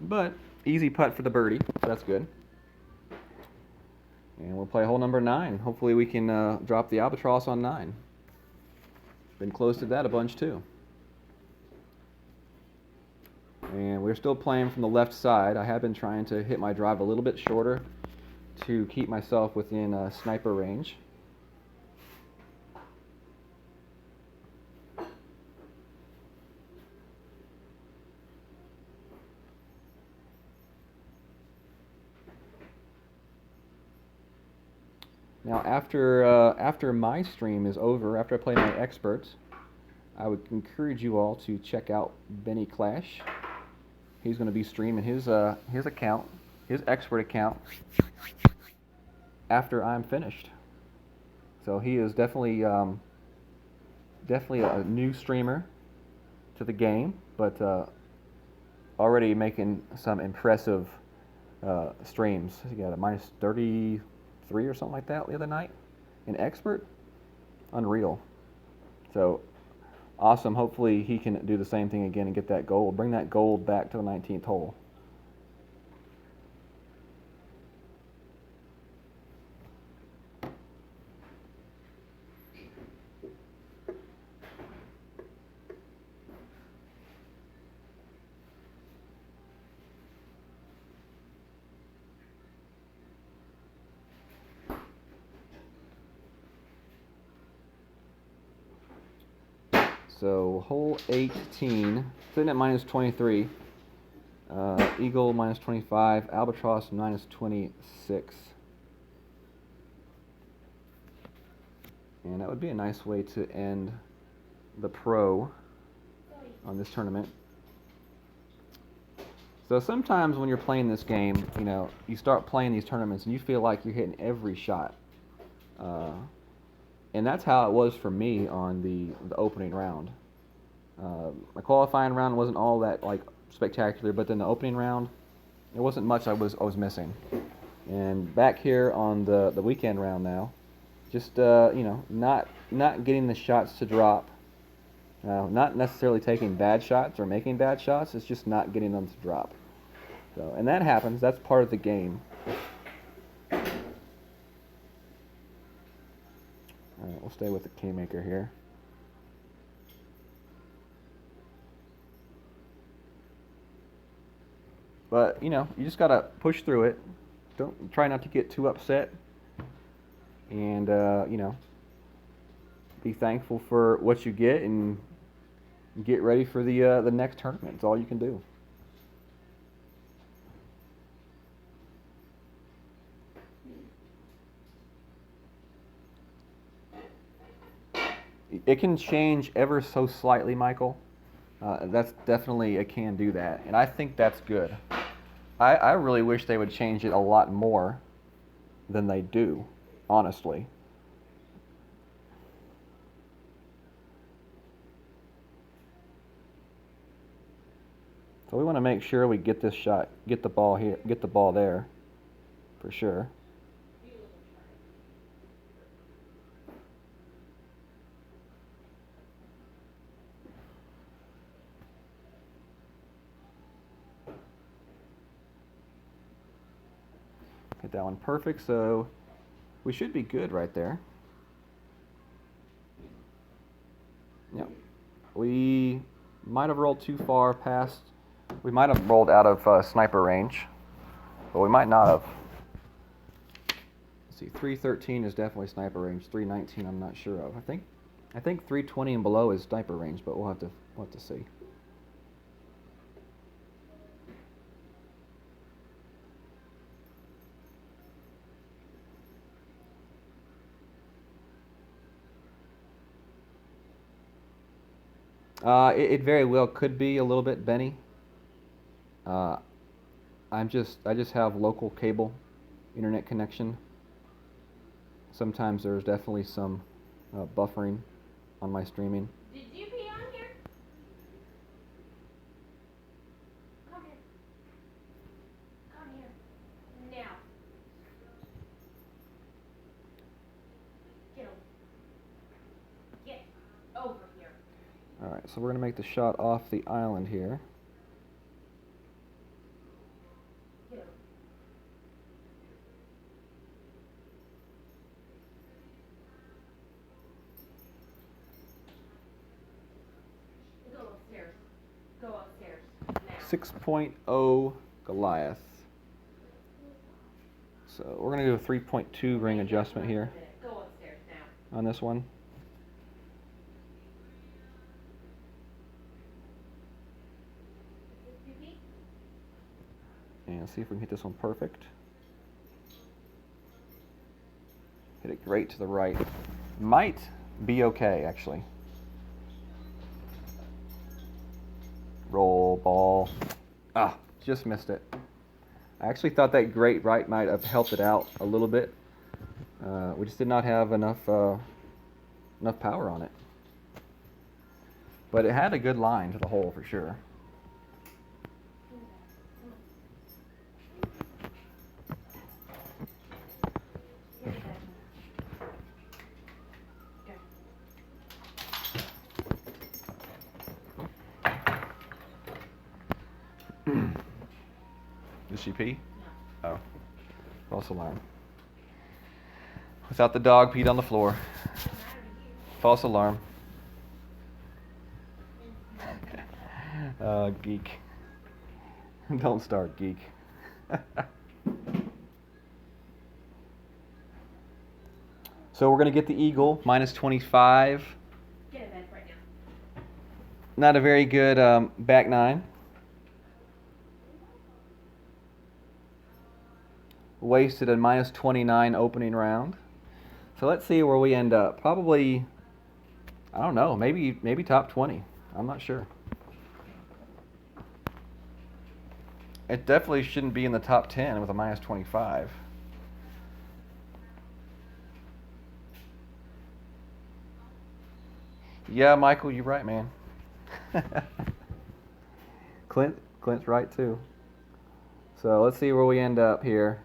But easy putt for the birdie, so that's good. And we'll play hole number 9. Hopefully we can drop the albatross on 9. Been close to that a bunch too. And we're still playing from the left side. I have been trying to hit my drive a little bit shorter to keep myself within sniper range. Now, after my stream is over, after I play my experts, I would encourage you all to check out Benny Clash. He's going to be streaming his account, his expert account, after I'm finished. So he is definitely a new streamer to the game, but already making some impressive streams. He got a minus 33 or something like that the other night in expert. Unreal. So awesome. Hopefully he can do the same thing again and get that gold. Bring that gold back to the 19th hole. So hole 18, sitting at minus 23. Eagle minus 25, Albatross minus 26. And that would be a nice way to end the pro on this tournament. So sometimes when you're playing this game, you know, you start playing these tournaments and you feel like you're hitting every shot. And that's how it was for me on the opening round. My qualifying round wasn't all that like spectacular, but then the opening round, there wasn't much I was missing. And back here on the weekend round now, just you know, not getting the shots to drop, not necessarily taking bad shots or making bad shots. It's just not getting them to drop. So, and that happens. That's part of the game. All right, we'll stay with the Kingmaker here. But, you know, you just got to push through it. Don't try not to get too upset. And, you know, be thankful for what you get and get ready for the next tournament. It's all you can do. It can change ever so slightly, Michael. That's definitely, it can do that. And I think that's good. I really wish they would change it a lot more than they do, honestly. So we want to make sure we get this shot, get the ball here, get the ball there, for sure. Hit that one perfect, so we should be good right there. Yep. We might have rolled too far past. We might have rolled out of sniper range, but we might not have. Let's see, 313 is definitely sniper range. 319, I'm not sure of. I think 320 and below is sniper range, but we'll have to see. It very well could be a little bit, Benny. I just have local cable internet connection. Sometimes there's definitely some buffering on my streaming. Did you pee on here? Come here. Come here. Now. Get over. Get over here. All right, so we're going to make the shot off the island here. Get over. Go upstairs. Go upstairs. Now. 6.0 Goliath. So we're going to do a 3.2 ring adjustment here Go upstairs now. on this one. And see if we can hit this one perfect. Hit it great to the right. Might be okay, actually. Roll, ball. Ah, just missed it. I actually thought that great right might have helped it out a little bit. We just did not have enough power on it. But it had a good line to the hole for sure. Did she pee? No. Oh. False alarm. Without the dog peed on the floor. False alarm. Geek. Don't start, geek. So we're going to get the eagle, minus 25. Get in bed right now. Not a very good back nine. Wasted a minus 29 opening round. So let's see where we end up. Probably, I don't know, maybe top 20. I'm not sure. It definitely shouldn't be in the top 10 with a minus 25. Yeah, Michael, you're right, man. Clint's right too. So let's see where we end up here.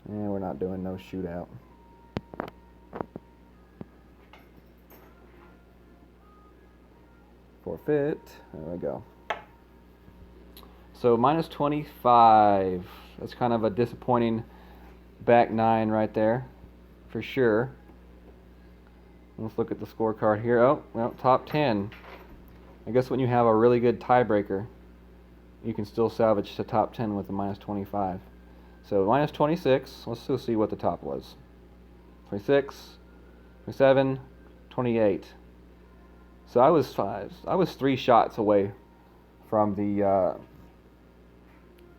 And we're not doing no shootout. Forfeit. There we go. So minus 25. That's kind of a disappointing back nine right there, for sure. Let's look at the scorecard here. Oh, well, top 10. I guess when you have a really good tiebreaker, you can still salvage the top 10 with a minus 25. So minus 26, let's still see what the top was. 26, 27, 28. So I was 3 shots away from the,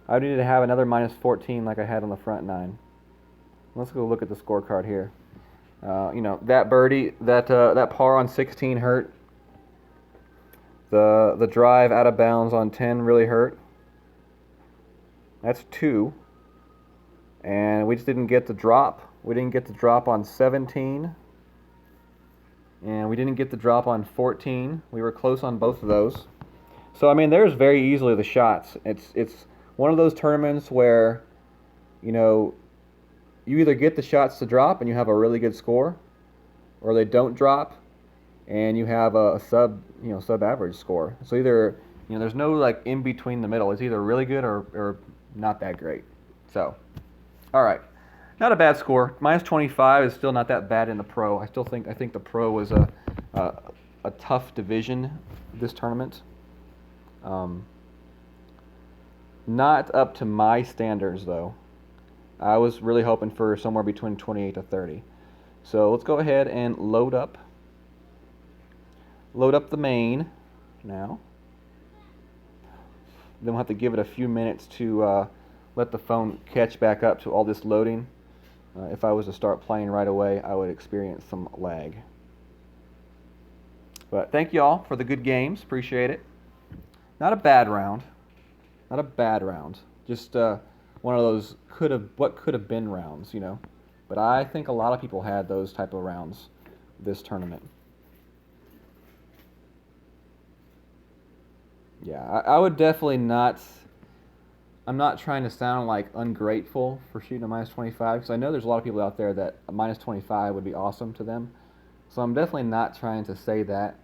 I needed to have another minus 14 like I had on the front 9. Let's go look at the scorecard here. You know, that birdie, that par on 16 hurt. The drive out of bounds on 10 really hurt. That's 2. And we just didn't get the drop. We didn't get the drop on 17. And we didn't get the drop on 14. We were close on both of those. So, I mean, there's very easily the shots. It's one of those tournaments where, you know, you either get the shots to drop and you have a really good score, or they don't drop and you have a sub-average score. So either, you know, there's no like in between the middle. It's either really good or not that great. So, all right, not a bad score. Minus 25 is still not that bad in the pro. I think the pro was a tough division this tournament. Not up to my standards though. I was really hoping for somewhere between 28 to 30. So let's go ahead and load up the main now. Then we'll have to give it a few minutes to let the phone catch back up to all this loading. If I was to start playing right away, I would experience some lag. But thank you all for the good games. Appreciate it. Not a bad round. Not a bad round. Just one of those what could have been rounds, you know. But I think a lot of people had those type of rounds this tournament. Yeah, I would definitely not. I'm not trying to sound like ungrateful for shooting a minus 25, because I know there's a lot of people out there that a minus 25 would be awesome to them. So I'm definitely not trying to say that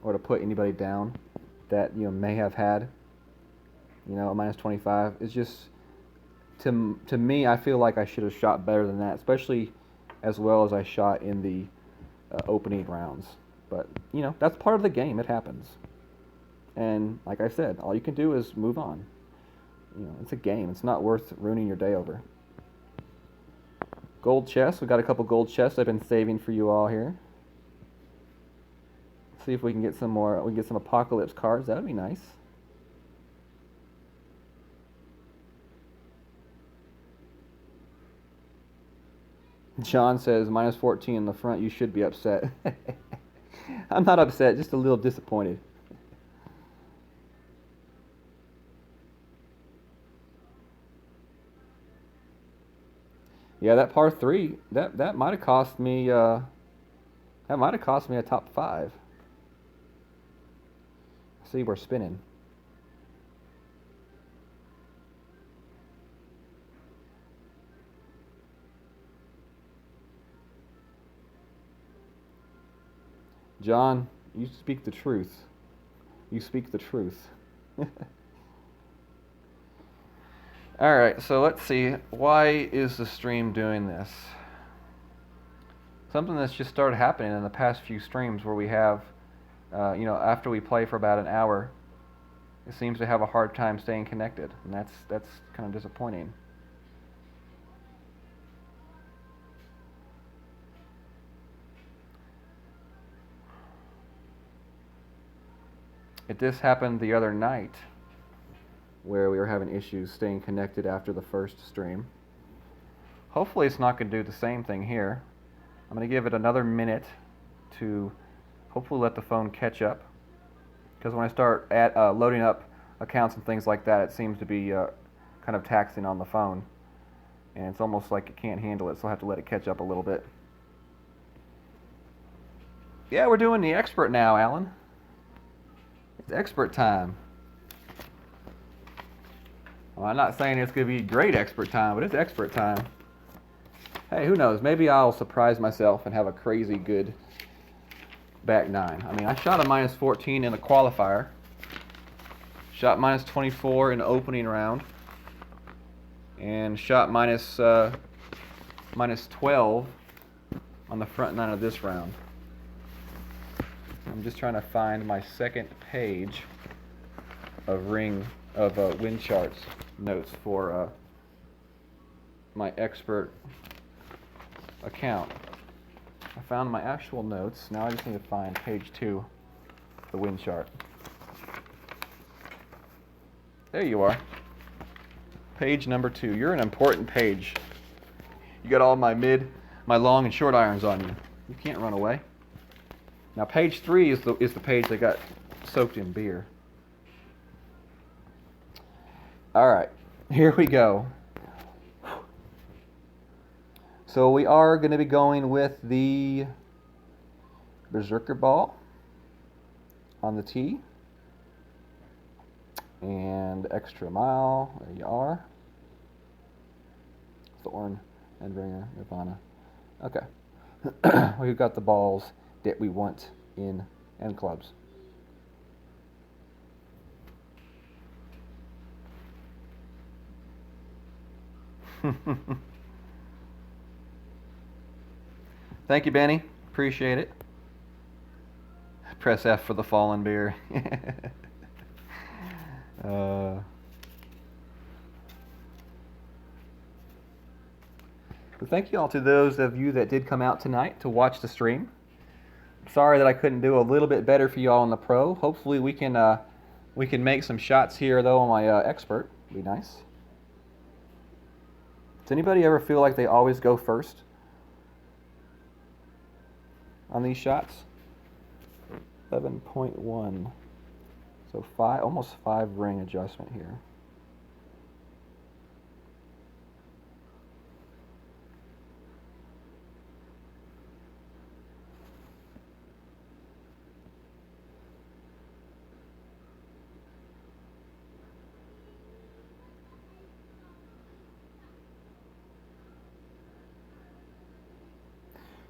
or to put anybody down that, you know, may have had, you know, a minus 25. It's just, to me, I feel like I should have shot better than that, especially as well as I shot in the opening rounds. But, you know, that's part of the game. It happens. And like I said, all you can do is move on. you know, it's a game. It's not worth ruining your day over. Gold chests. We've got a couple gold chests I've been saving for you all here. See if we can get some more. We can get some Apocalypse cards. That would be nice. John says, minus 14 in the front, you should be upset. I'm not upset, just a little disappointed. Yeah, that par 3, that might have cost me a top 5. See, we're spinning. John, you speak the truth. You speak the truth. Alright, so let's see. Why is the stream doing this? Something that's just started happening in the past few streams where we have, you know, after we play for about an hour, it seems to have a hard time staying connected. And that's kind of disappointing. This happened the other night where we were having issues staying connected after the first stream. Hopefully it's not going to do the same thing here. I'm going to give it another minute to hopefully let the phone catch up. Because when I start loading up accounts and things like that, it seems to be kind of taxing on the phone. And it's almost like it can't handle it, so I'll have to let it catch up a little bit. Yeah, we're doing the expert now, Alan. It's expert time. Well, I'm not saying it's going to be great expert time, but it's expert time. Hey, who knows? Maybe I'll surprise myself and have a crazy good back 9. I mean, I shot a minus 14 in the qualifier. Shot minus 24 in the opening round. And shot minus 12 on the front 9 of this round. I'm just trying to find my second page of wind charts notes for my expert account. I found my actual notes. Now I just need to find page 2, the wind chart. There you are. Page number 2. You're an important page. You got all my long and short irons on you. You can't run away. Now page 3 is the page that got soaked in beer. Alright, here we go. So we are going to be going with the Berserker ball on the tee. And extra mile, there you are. Thorn, Endringer, Nirvana. Okay. We've got the balls that we want in end clubs. Thank you, Benny. Appreciate it. Press F for the fallen beer. Thank you all to those of you that did come out tonight to watch the stream. Sorry that I couldn't do a little bit better for you all in the pro. Hopefully we can make some shots here though on my expert. Be nice. Does anybody ever feel like they always go first on these shots? 11.1. So almost 5 ring adjustment here.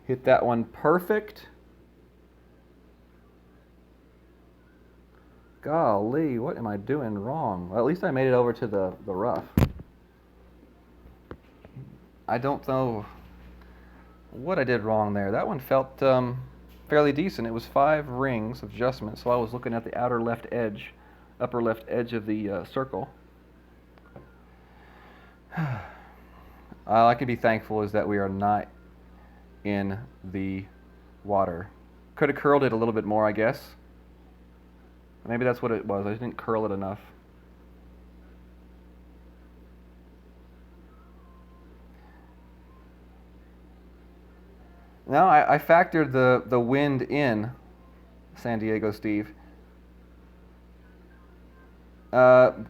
Hit that one perfect. Golly, what am I doing wrong? Well, at least I made it over to the rough. I don't know what I did wrong there. That one felt fairly decent. It was 5 rings of adjustment, so I was looking at the outer left edge, upper left edge of the circle. All I can be thankful is that we are not in the water. Could have curled it a little bit more, I guess. Maybe that's what it was. I didn't curl it enough. No, I factored the wind in, San Diego Steve.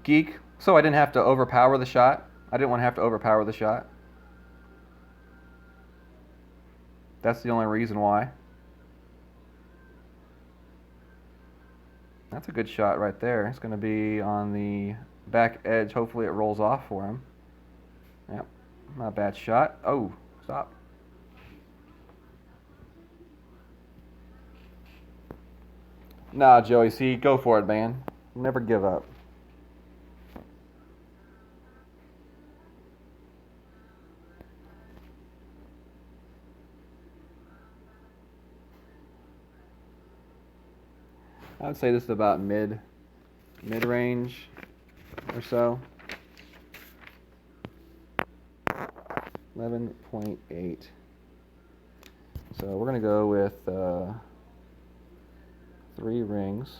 Geek, so I didn't have to overpower the shot. I didn't want to have to overpower the shot. That's the only reason why. That's a good shot right there. It's going to be on the back edge. Hopefully it rolls off for him. Yep, not a bad shot. Oh, stop. Nah, Joey, see, go for it, man. Never give up. I would say this is about mid-range or so. 11.8. So we're going to go with 3 rings.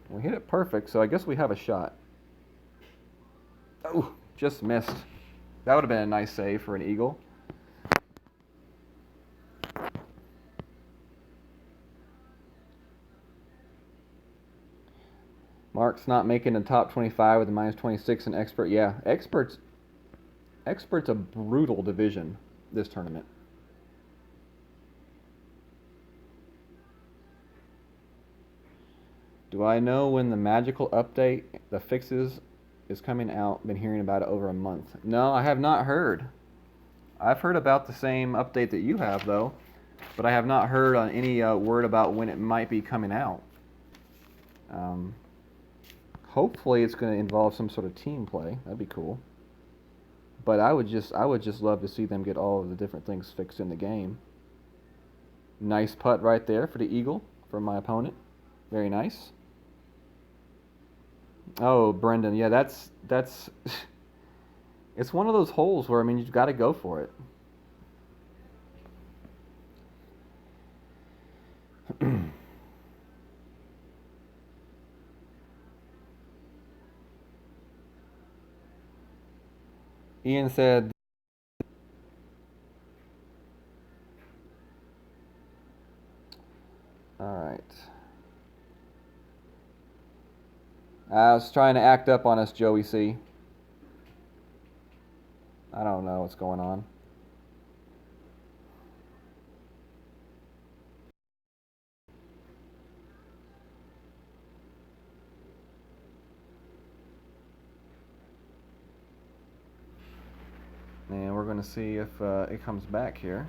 We hit it perfect, so I guess we have a shot. Oh, just missed. That would have been a nice save for an eagle. Mark's not making the top 25 with a minus 26 in expert. Yeah, expert's a brutal division this tournament. Do I know when the magical update, the fixes, is coming out? Been hearing about it over a month. No, I have not heard. I've heard about the same update that you have, though, but I have not heard on any word about when it might be coming out. Hopefully, it's going to involve some sort of team play. That'd be cool. But I would just love to see them get all of the different things fixed in the game. Nice putt right there for the eagle from my opponent. Very nice. Oh, Brendan, yeah, that's it's one of those holes where, I mean, you've got to go for it. Ian said, all right. I was trying to act up on us, Joey C. I don't know what's going on. And we're going to see if it comes back here.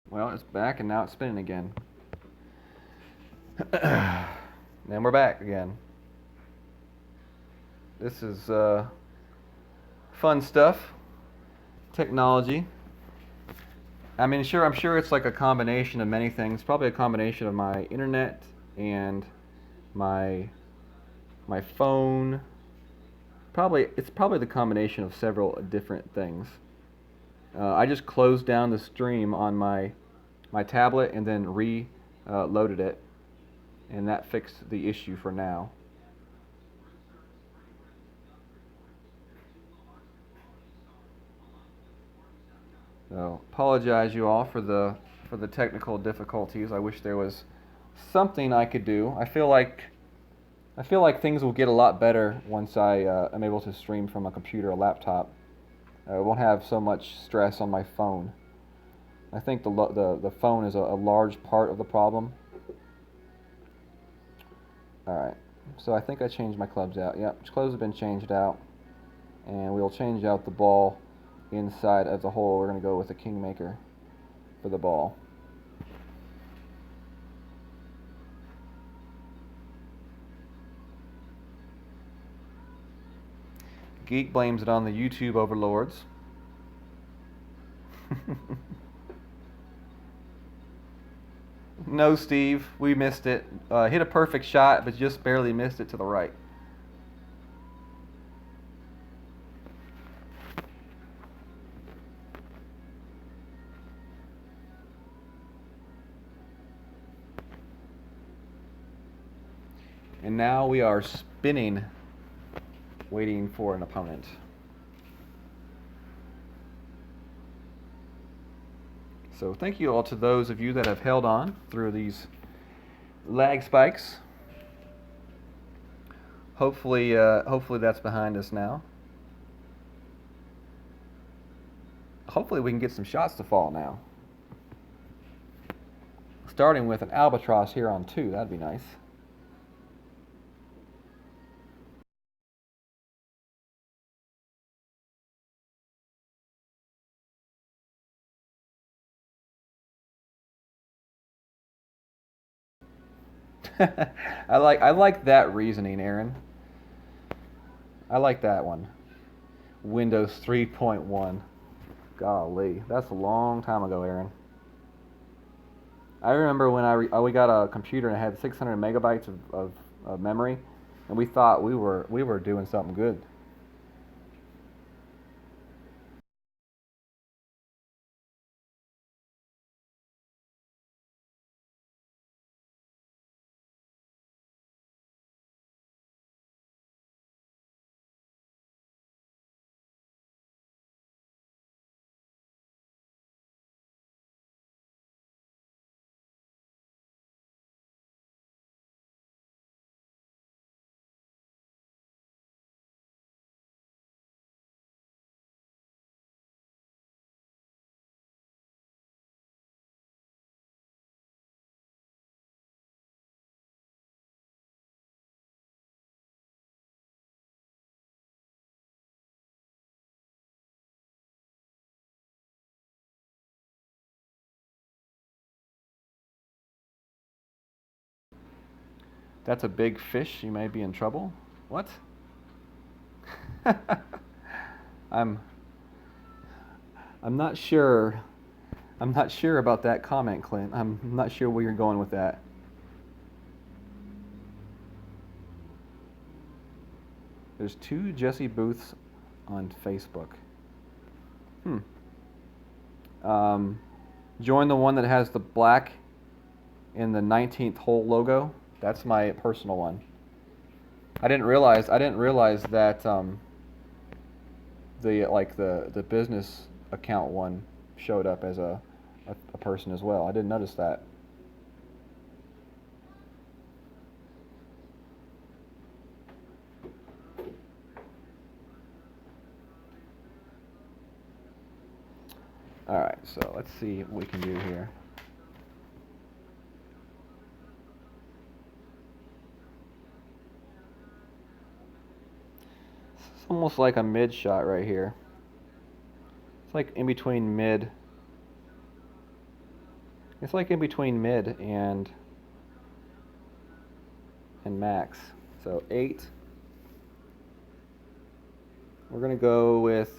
Well, it's back, and now it's spinning again. Then we're back again. This is fun stuff. Technology. I mean, I'm sure it's like a combination of many things. Probably a combination of my internet and my phone. It's probably the combination of several different things. I just closed down the stream on my tablet and then reloaded it, and that fixed the issue for now. So apologize you all for the technical difficulties. I wish there was something I could do. I feel like things will get a lot better once I am able to stream from a computer or laptop. I won't have so much stress on my phone. I think the phone is a large part of the problem. Alright, so I think I changed my clubs out. Yep, clubs have been changed out. And we'll change out the ball inside as a hole. We're going to go with a Kingmaker for the ball. Geek blames it on the YouTube overlords. No, Steve, we missed it. Hit a perfect shot, but just barely missed it to the right. And now we are spinning, waiting for an opponent. So thank you all to those of you that have held on through these lag spikes. Hopefully that's behind us now. Hopefully we can get some shots to fall now. Starting with an albatross here on 2, that'd be nice. I like that reasoning, Aaron. I like that one. Windows 3.1. Golly, that's a long time ago, Aaron. I remember when we got a computer and it had 600 megabytes of memory, and we thought we were doing something good. That's a big fish. You may be in trouble. What? I'm not sure. I'm not sure about that comment, Clint. I'm not sure where you're going with that. There's 2 Jesse Booths on Facebook. Join the one that has the black in the 19th hole logo. That's my personal one. I didn't realize that the business account one showed up as a person as well. I didn't notice that. All right, so let's see what we can do here. It's almost like a mid shot right here. It's like in between mid. It's like in between mid and max. So 8. We're gonna go with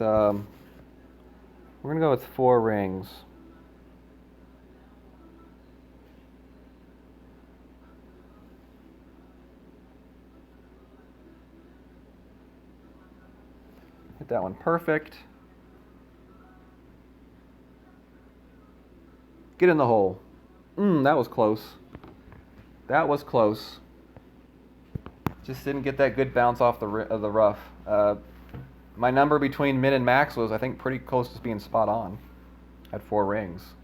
4 rings. Hit that one perfect. Get in the hole. That was close. That was close. Just didn't get that good bounce off the rough. My number between mid and max was, I think, pretty close to being spot on. Had 4 rings.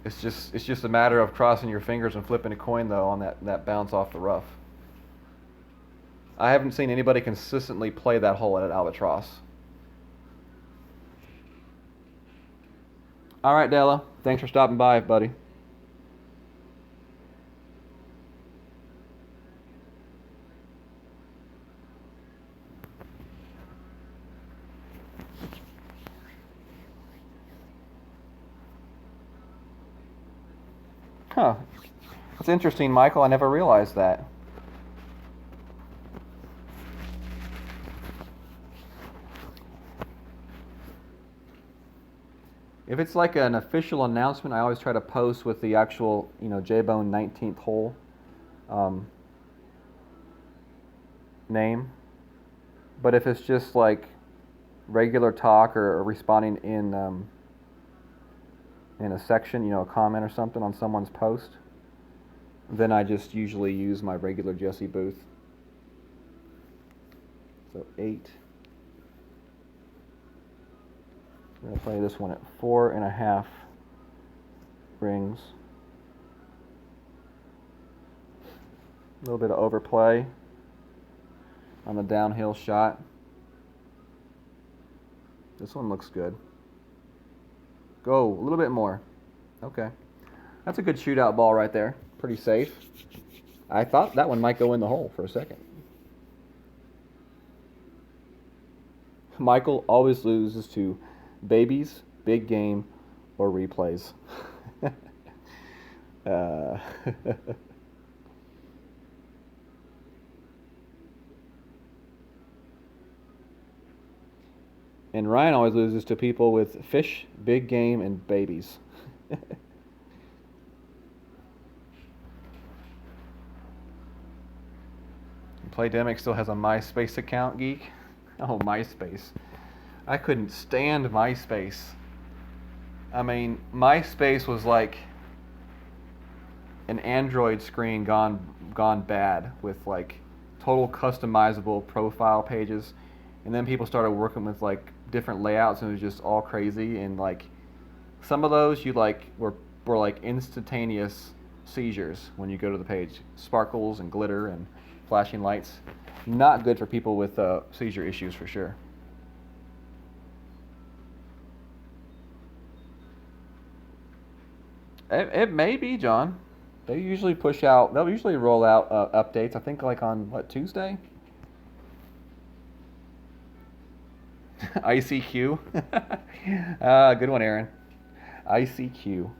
It's just a matter of crossing your fingers and flipping a coin though on that bounce off the rough. I haven't seen anybody consistently play that hole at an albatross. All right, Della. Thanks for stopping by, buddy. Huh. That's interesting, Michael. I never realized that. If it's like an official announcement, I always try to post with the actual, J-Bone 19th hole name. But if it's just like regular talk or responding in a section, a comment or something on someone's post, then I just usually use my regular Jesse Booth. So 8. I'm going to play this one at 4.5 rings. A little bit of overplay on the downhill shot. This one looks good. Go a little bit more. Okay. That's a good shootout ball right there. Pretty safe. I thought that one might go in the hole for a second. Michael always loses to babies, big game, or replays. And Ryan always loses to people with fish, big game, and babies. Playdemic still has a MySpace account, geek. Oh, MySpace. I couldn't stand MySpace. I mean, MySpace was like an Android screen gone bad with like total customizable profile pages, and then people started working with like different layouts, and it was just all crazy. And like some of those you like were like instantaneous seizures when you go to the page, sparkles and glitter and flashing lights. Not good for people with seizure issues for sure. It may be, John. They'll usually roll out updates, I think like on, Tuesday? ICQ. Good one, Aaron. ICQ.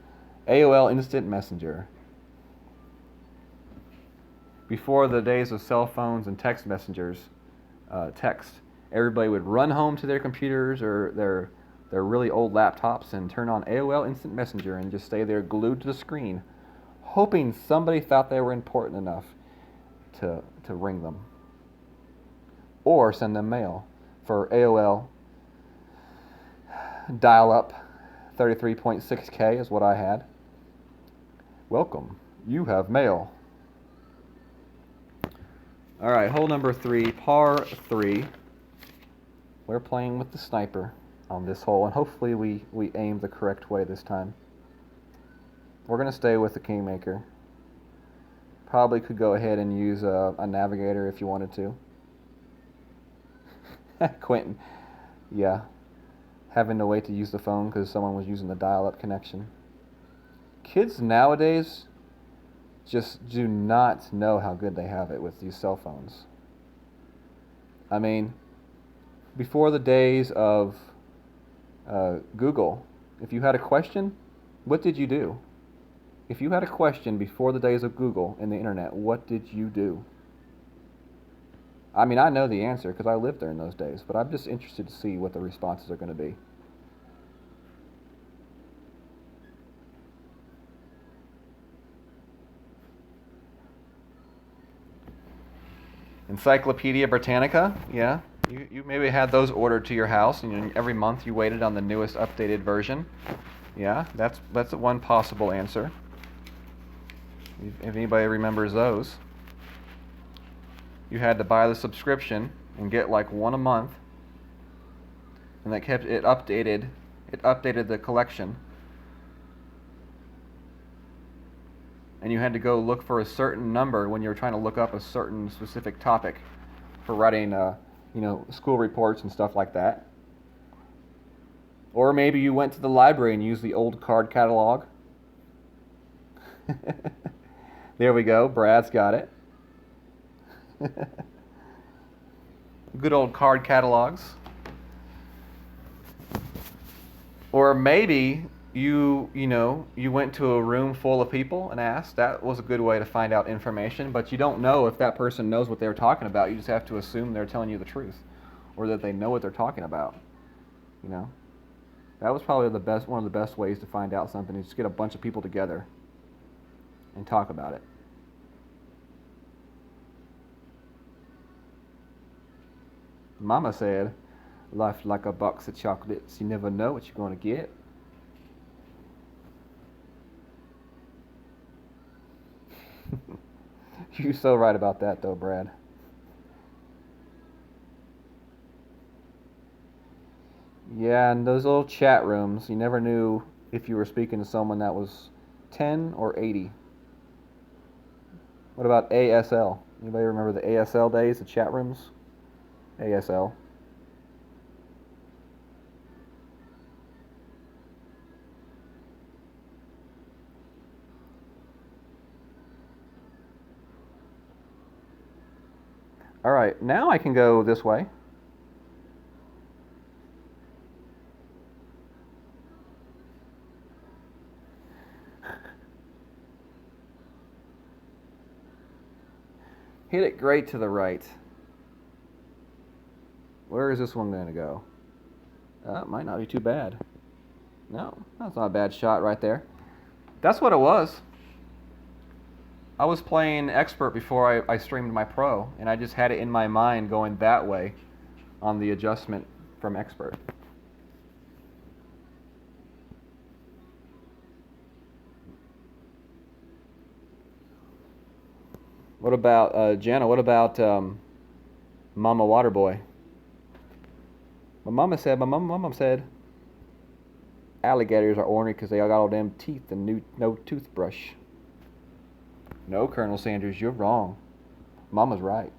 AOL Instant Messenger. Before the days of cell phones and text messengers, everybody would run home to their computers or their really old laptops and turn on AOL Instant Messenger and just stay there glued to the screen, hoping somebody thought they were important enough to ring them. Or send them mail for AOL dial-up 33.6K is what I had. Welcome, you have mail. All right, hole number 3, par 3. We're playing with the sniper on this hole, and hopefully we aim the correct way this time. We're going to stay with the Kingmaker. Probably could go ahead and use a navigator if you wanted to. Quentin, yeah. Having to wait to use the phone because someone was using the dial-up connection. Kids nowadays just do not know how good they have it with these cell phones. I mean, before the days of Google, if you had a question, what did you do? If you had a question before the days of Google and the internet, what did you do? I mean, I know the answer because I lived there in those days, but I'm just interested to see what the responses are going to be. Encyclopedia Britannica, yeah. You maybe had those ordered to your house, and every month you waited on the newest updated version. Yeah, that's one possible answer. If anybody remembers those. You had to buy the subscription and get like one a month, and that kept it updated. It updated the collection, and you had to go look for a certain number when you were trying to look up a certain specific topic for writing, school reports and stuff like that. Or maybe you went to the library and used the old card catalog. There we go. Brad's got it. Good old card catalogs. Or maybe you went to a room full of people and asked. That was a good way to find out information, but you don't know if that person knows what they're talking about. You just have to assume they're telling you the truth or that they know what they're talking about. That was probably one of the best ways to find out something, is just get a bunch of people together and talk about it. Mama said, life like a box of chocolates. You never know what you're going to get. You're so right about that, though, Brad. Yeah, and those little chat rooms, you never knew if you were speaking to someone that was 10 or 80. What about ASL? Anybody remember the ASL days, the chat rooms? ASL. All right, now I can go this way. Hit it great to the right. Where is this one going to go? It might not be too bad. No, that's not a bad shot right there. That's what it was. I was playing expert before I streamed my pro, and I just had it in my mind going that way on the adjustment from expert. What about, Jana, what about Mama Waterboy? My mama said alligators are ornery because they all got all damn teeth and no toothbrush. No, Colonel Sanders, you're wrong. Mama's right.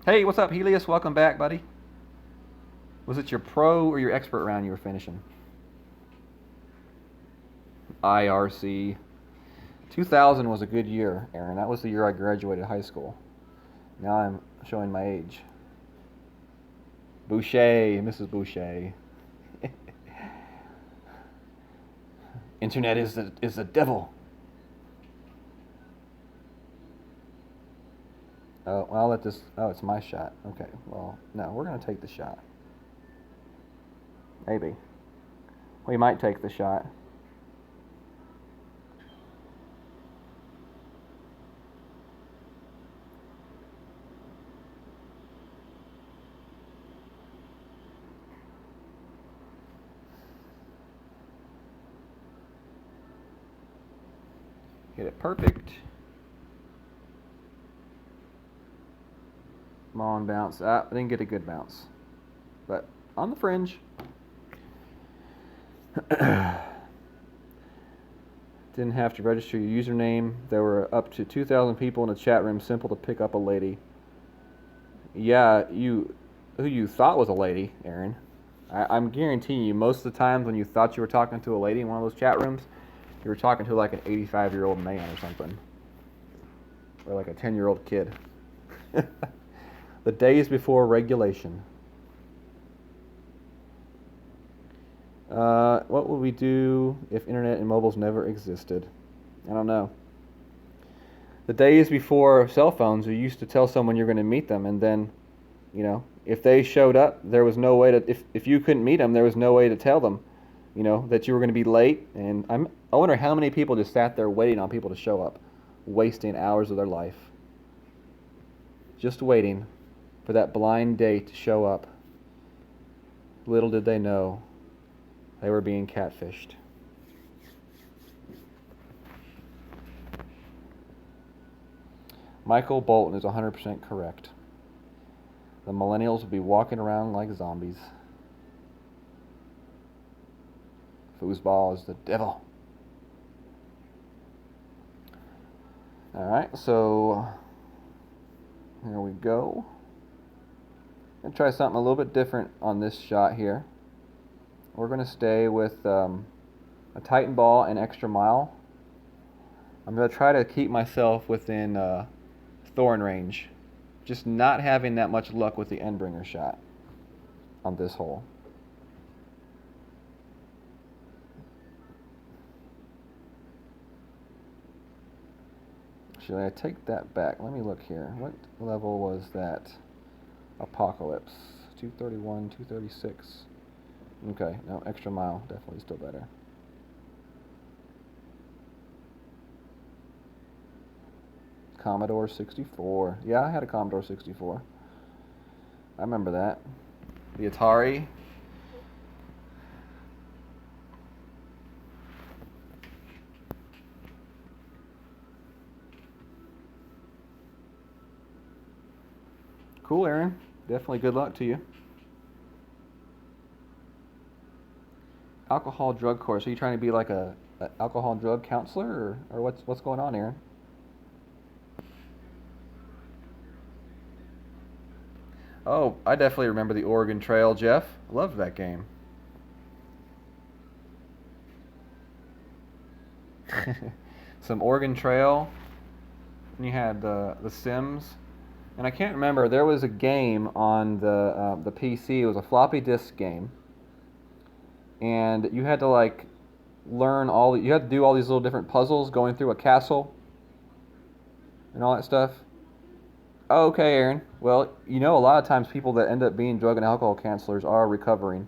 Hey, what's up, Helios? Welcome back, buddy. Was it your pro or your expert round you were finishing? IRC. 2000 was a good year, Aaron. That was the year I graduated high school. Now I'm showing my age. Boucher, Mrs. Boucher. Internet is the devil. Oh, well, I'll let this. Oh, it's my shot. Okay, well, no, we're going to take the shot. Maybe. We might take the shot. Hit it perfect. Come on, bounce. I didn't get a good bounce. But on the fringe. Didn't have to register your username. There were up to 2,000 people in the chat room. Simple to pick up a lady. Yeah, who you thought was a lady, Aaron. I'm guaranteeing you, most of the times when you thought you were talking to a lady in one of those chat rooms, you were talking to like an 85-year-old man or something. Or like a 10-year-old kid. The days before regulation. What would we do if internet and mobiles never existed? I don't know. The days before cell phones, we used to tell someone you're going to meet them, and then, you know, if they showed up, there was no way to, if you couldn't meet them, there was no way to tell them, you know, that you were going to be late. And I wonder how many people just sat there waiting on people to show up, wasting hours of their life. Just waiting for that blind date to show up. Little did they know they were being catfished. Michael Bolton is 100% correct. The millennials will be walking around like zombies. Foosball is the devil. Alright, so here we go. I'm going to try something a little bit different on this shot here. We're going to stay with a Titan ball and extra mile. I'm going to try to keep myself within thorn range. Just not having that much luck with the Endbringer shot on this hole. Actually, I take that back. Let me look here. What level was that? Apocalypse. 231, 236. Okay, no, extra mile. Definitely still better. Commodore 64. Yeah, I had a Commodore 64. I remember that. The Atari. Cool, Aaron. Definitely good luck to you. Alcohol drug course. Are you trying to be like a alcohol and drug counselor, or what's going on, Aaron? Oh, I definitely remember the Oregon Trail, Jeff. Loved that game. Some Oregon Trail. And you had the Sims. And I can't remember. There was a game on the PC. It was a floppy disk game, and you had to like learn all. You had to do all these little different puzzles, going through a castle, and all that stuff. Oh, okay, Aaron. Well, you know, a lot of times people that end up being drug and alcohol counselors are recovering.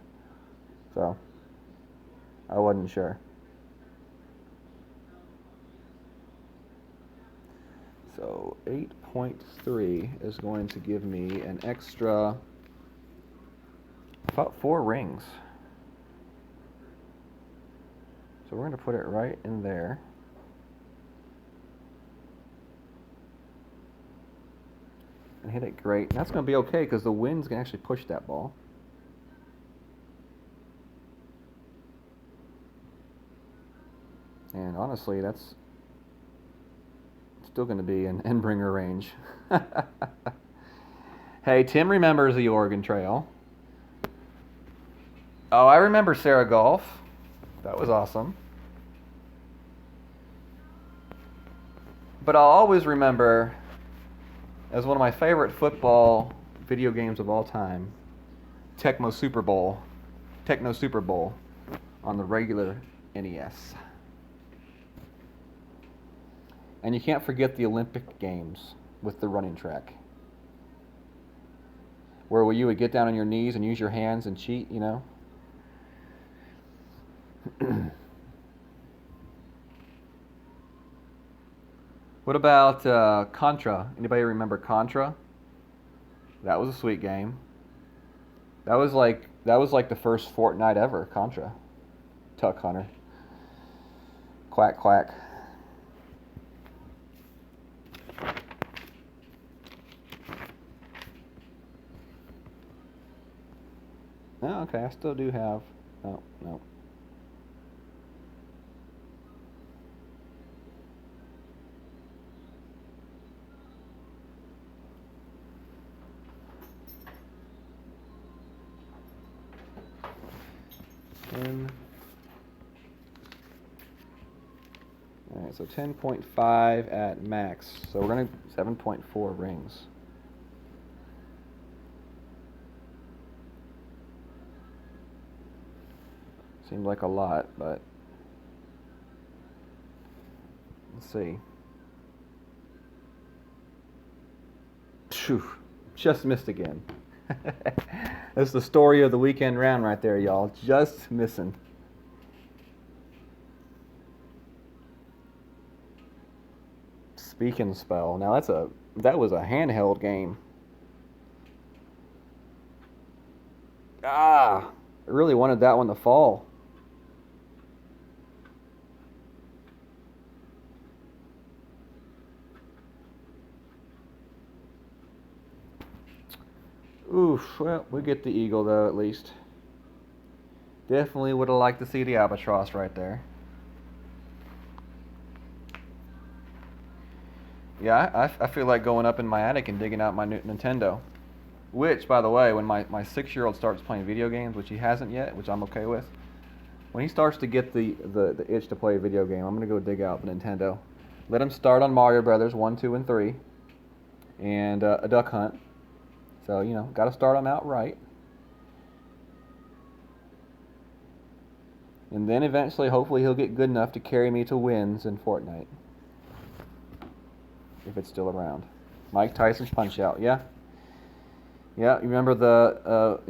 So, I wasn't sure. So, 8.3 is going to give me an extra about 4 rings. So, we're going to put it right in there. And hit it great. And that's going to be okay because the wind's going to actually push that ball. And honestly, that's still going to be an end-bringer range. Hey, Tim remembers the Oregon Trail. Oh, I remember Sarah Golf. That was awesome. But I'll always remember, as one of my favorite football video games of all time, Techno Super Bowl on the regular NES. And you can't forget the Olympic Games with the running track, where you would get down on your knees and use your hands and cheat, you know? What about Contra? Anybody remember Contra? That was a sweet game. That was like the first Fortnite ever, Contra. Tuck Hunter. Quack quack. Oh, okay, I still do have. Oh, no. Alright, so 10.5 at max. So we're going to 7.4 rings. Seemed like a lot, but let's see. Phew, just missed again. That's the story of the weekend round right there, y'all. Just missing. Speak and Spell. Now that was a handheld game. I really wanted that one to fall. Oof, well, we get the eagle though, at least. Definitely would have liked to see the albatross right there. Yeah, I feel like going up in my attic and digging out my new Nintendo. Which, by the way, when my 6-year-old starts playing video games, which he hasn't yet, which I'm okay with, when he starts to get the itch to play a video game, I'm going to go dig out the Nintendo. Let him start on Mario Brothers 1, 2, and 3, and a Duck Hunt. So, you know, got to start them out right. And then eventually, hopefully, he'll get good enough to carry me to wins in Fortnite. if it's still around. Mike Tyson's Punch-Out, yeah. Yeah, you remember the,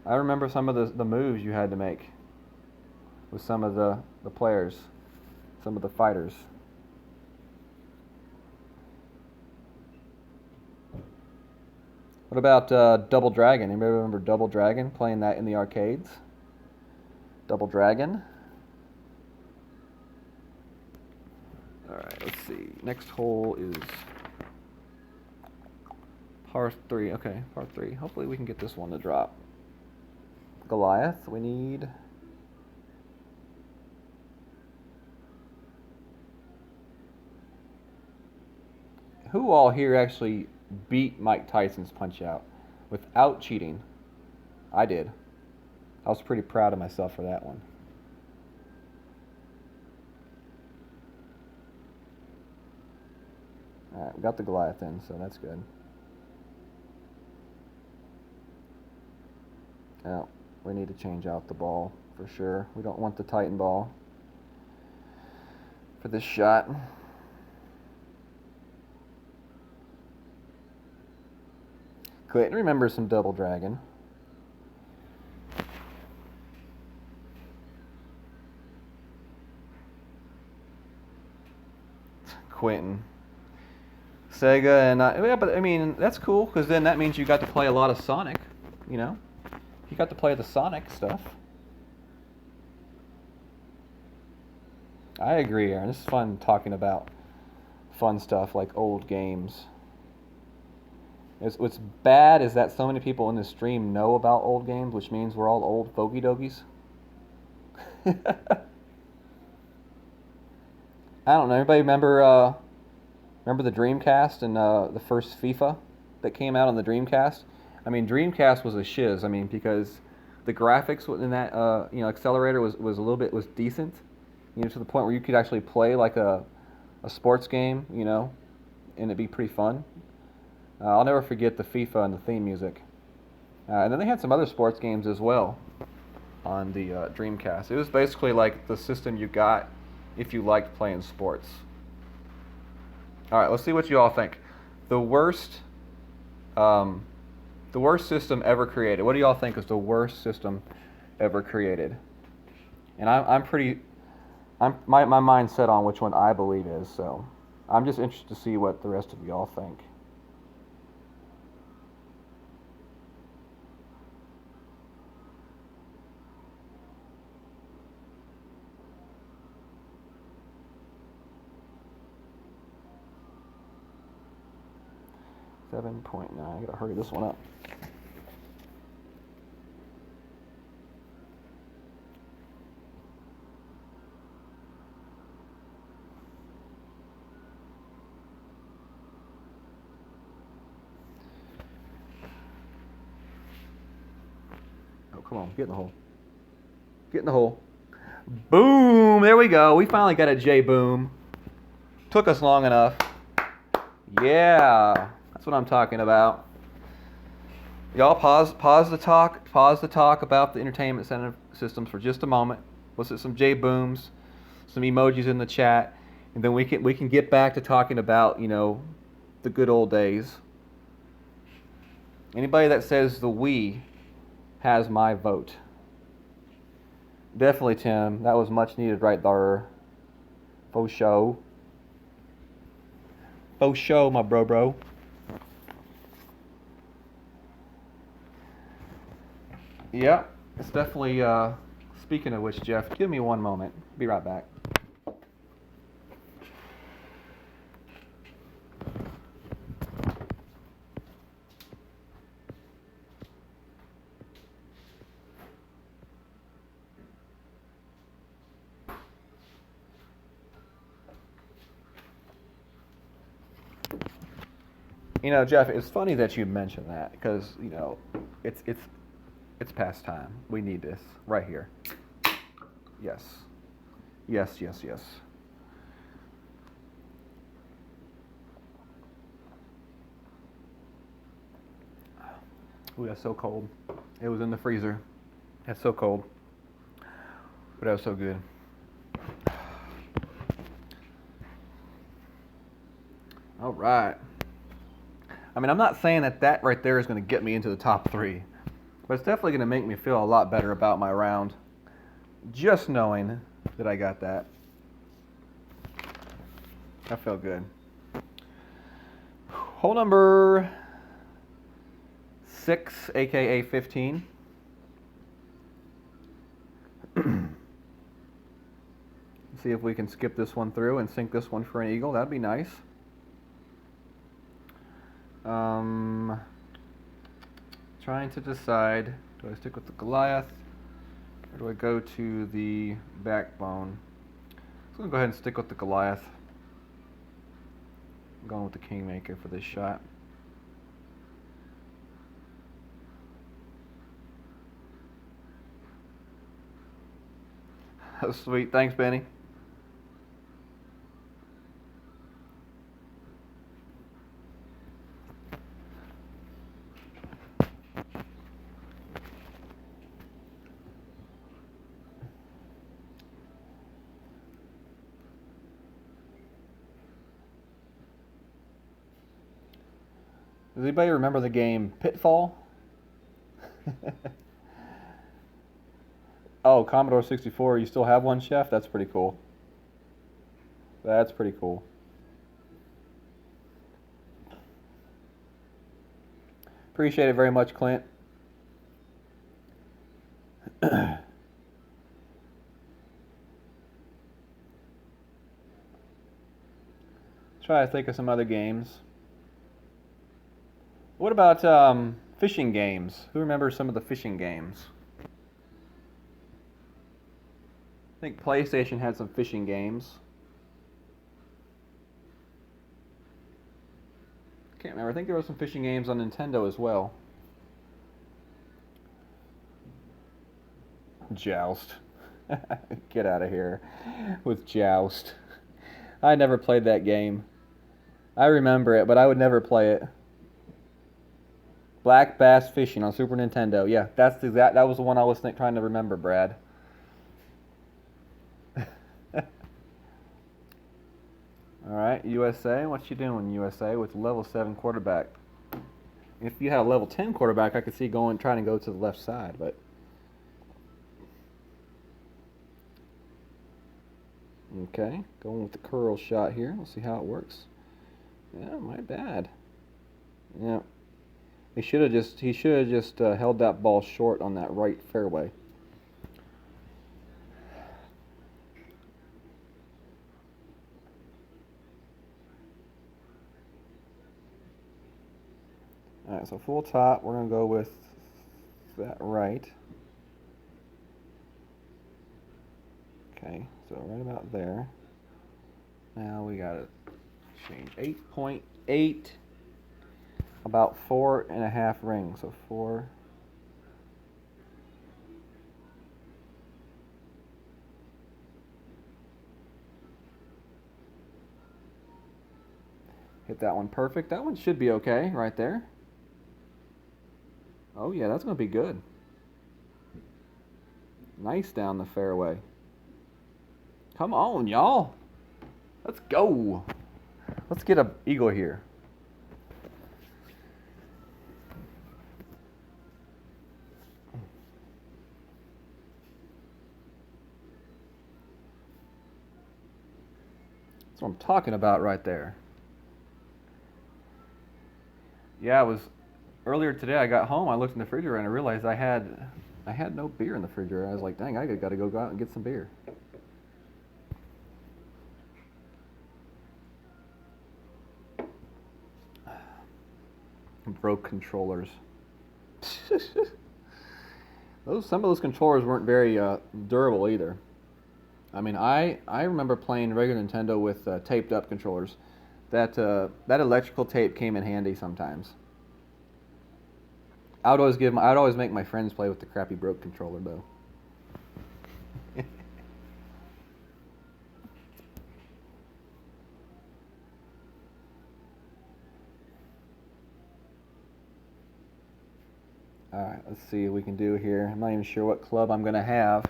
I remember some of the moves you had to make with some of the players, some of the fighters. What about Double Dragon? Anybody remember Double Dragon, playing that in the arcades? Double Dragon. Alright, let's see. Next hole is par 3. Okay, par 3. Hopefully we can get this one to drop. Goliath, we need... Who all here actually beat Mike Tyson's Punch-Out without cheating? I did. I was pretty proud of myself for that one. Alright, we got the Goliath in, so that's good. Oh, we need to change out the ball for sure. We don't want the Titan ball for this shot. Clayton remembers some Double Dragon. Quentin. Sega and yeah, but I mean that's cool because then that means you got to play a lot of Sonic, you know. You got to play the Sonic stuff. I agree, Aaron. This is fun talking about fun stuff like old games. What's bad is that so many people in this stream know about old games, which means we're all old fogey dogies. I don't know. Anybody remember the Dreamcast and the first FIFA that came out on the Dreamcast? I mean, Dreamcast was a shiz. I mean, because the graphics in that accelerator was a little bit decent, to the point where you could actually play like a sports game, and it'd be pretty fun. I'll never forget the FIFA and the theme music. And then they had some other sports games as well on the Dreamcast. It was basically like the system you got if you liked playing sports. All right, let's see what you all think. The worst system ever created. What do y'all think is the worst system ever created? And my mind's set on which one I believe is. So I'm just interested to see what the rest of y'all think. .9. I gotta hurry this one up. Oh, come on, get in the hole. Get in the hole. Boom! There we go. We finally got a J boom. Took us long enough. Yeah. That's what I'm talking about. Y'all pause the talk about the entertainment center systems for just a moment. Let's hit some J booms, some emojis in the chat, and then we can get back to talking about, the good old days. Anybody that says the Wii has my vote. Definitely, Tim. That was much needed right there. Faux show. Faux show, my bro. Yeah, it's definitely, speaking of which, Jeff, give me one moment. Be right back. Jeff, it's funny that you mentioned that because, it's past time. We need this right here. Yes. Yes. Ooh, that's so cold. It was in the freezer. That's so cold. But that was so good. All right. I mean, I'm not saying that that right there is going to get me into the top 3, but it's definitely going to make me feel a lot better about my round, just knowing that I got that. I felt good. Hole number 6, aka 15. See if we can skip this one through and sink this one for an eagle. That'd be nice. Trying to decide, do I stick with the Goliath or do I go to the backbone? So I'm going to go ahead and stick with the Goliath. I'm going with the Kingmaker for this shot. That was sweet. Thanks, Benny. Does anybody remember the game Pitfall? Oh, Commodore 64, you still have one, Chef? That's pretty cool. That's pretty cool. Appreciate it very much, Clint. Try to think of some other games. What about fishing games? Who remembers some of the fishing games? I think PlayStation had some fishing games. Can't remember. I think there were some fishing games on Nintendo as well. Joust. Get out of here with Joust. I never played that game. I remember it, but I would never play it. Black Bass Fishing on Super Nintendo. Yeah, that's the exact. That was the one I was trying to remember, Brad. All right, USA. What you doing, USA, with level 7 quarterback? If you had a level 10 quarterback, I could see trying to go to the left side, but. Okay, going with the curl shot here. Let's see how it works. Yeah, my bad. Yeah. He should have just held that ball short on that right fairway. All right, so full top, we're gonna go with that right. Okay, so right about there. Now we gotta change 8.8, about 4.5 rings, so 4. Hit that one perfect. That one should be okay right there. Oh yeah, that's gonna be good. Nice down the fairway. Come on, y'all. Let's go. Let's get an eagle here. That's what I'm talking about right there. Yeah, earlier today I got home, I looked in the refrigerator and I realized I had no beer in the refrigerator. I was like, dang, I gotta go out and get some beer. Broke controllers. Some of those controllers weren't very durable either. I mean, I remember playing regular Nintendo with taped up controllers. That electrical tape came in handy sometimes. I'd always make my friends play with the crappy broke controller though. Alright, let's see what we can do here. I'm not even sure what club I'm going to have.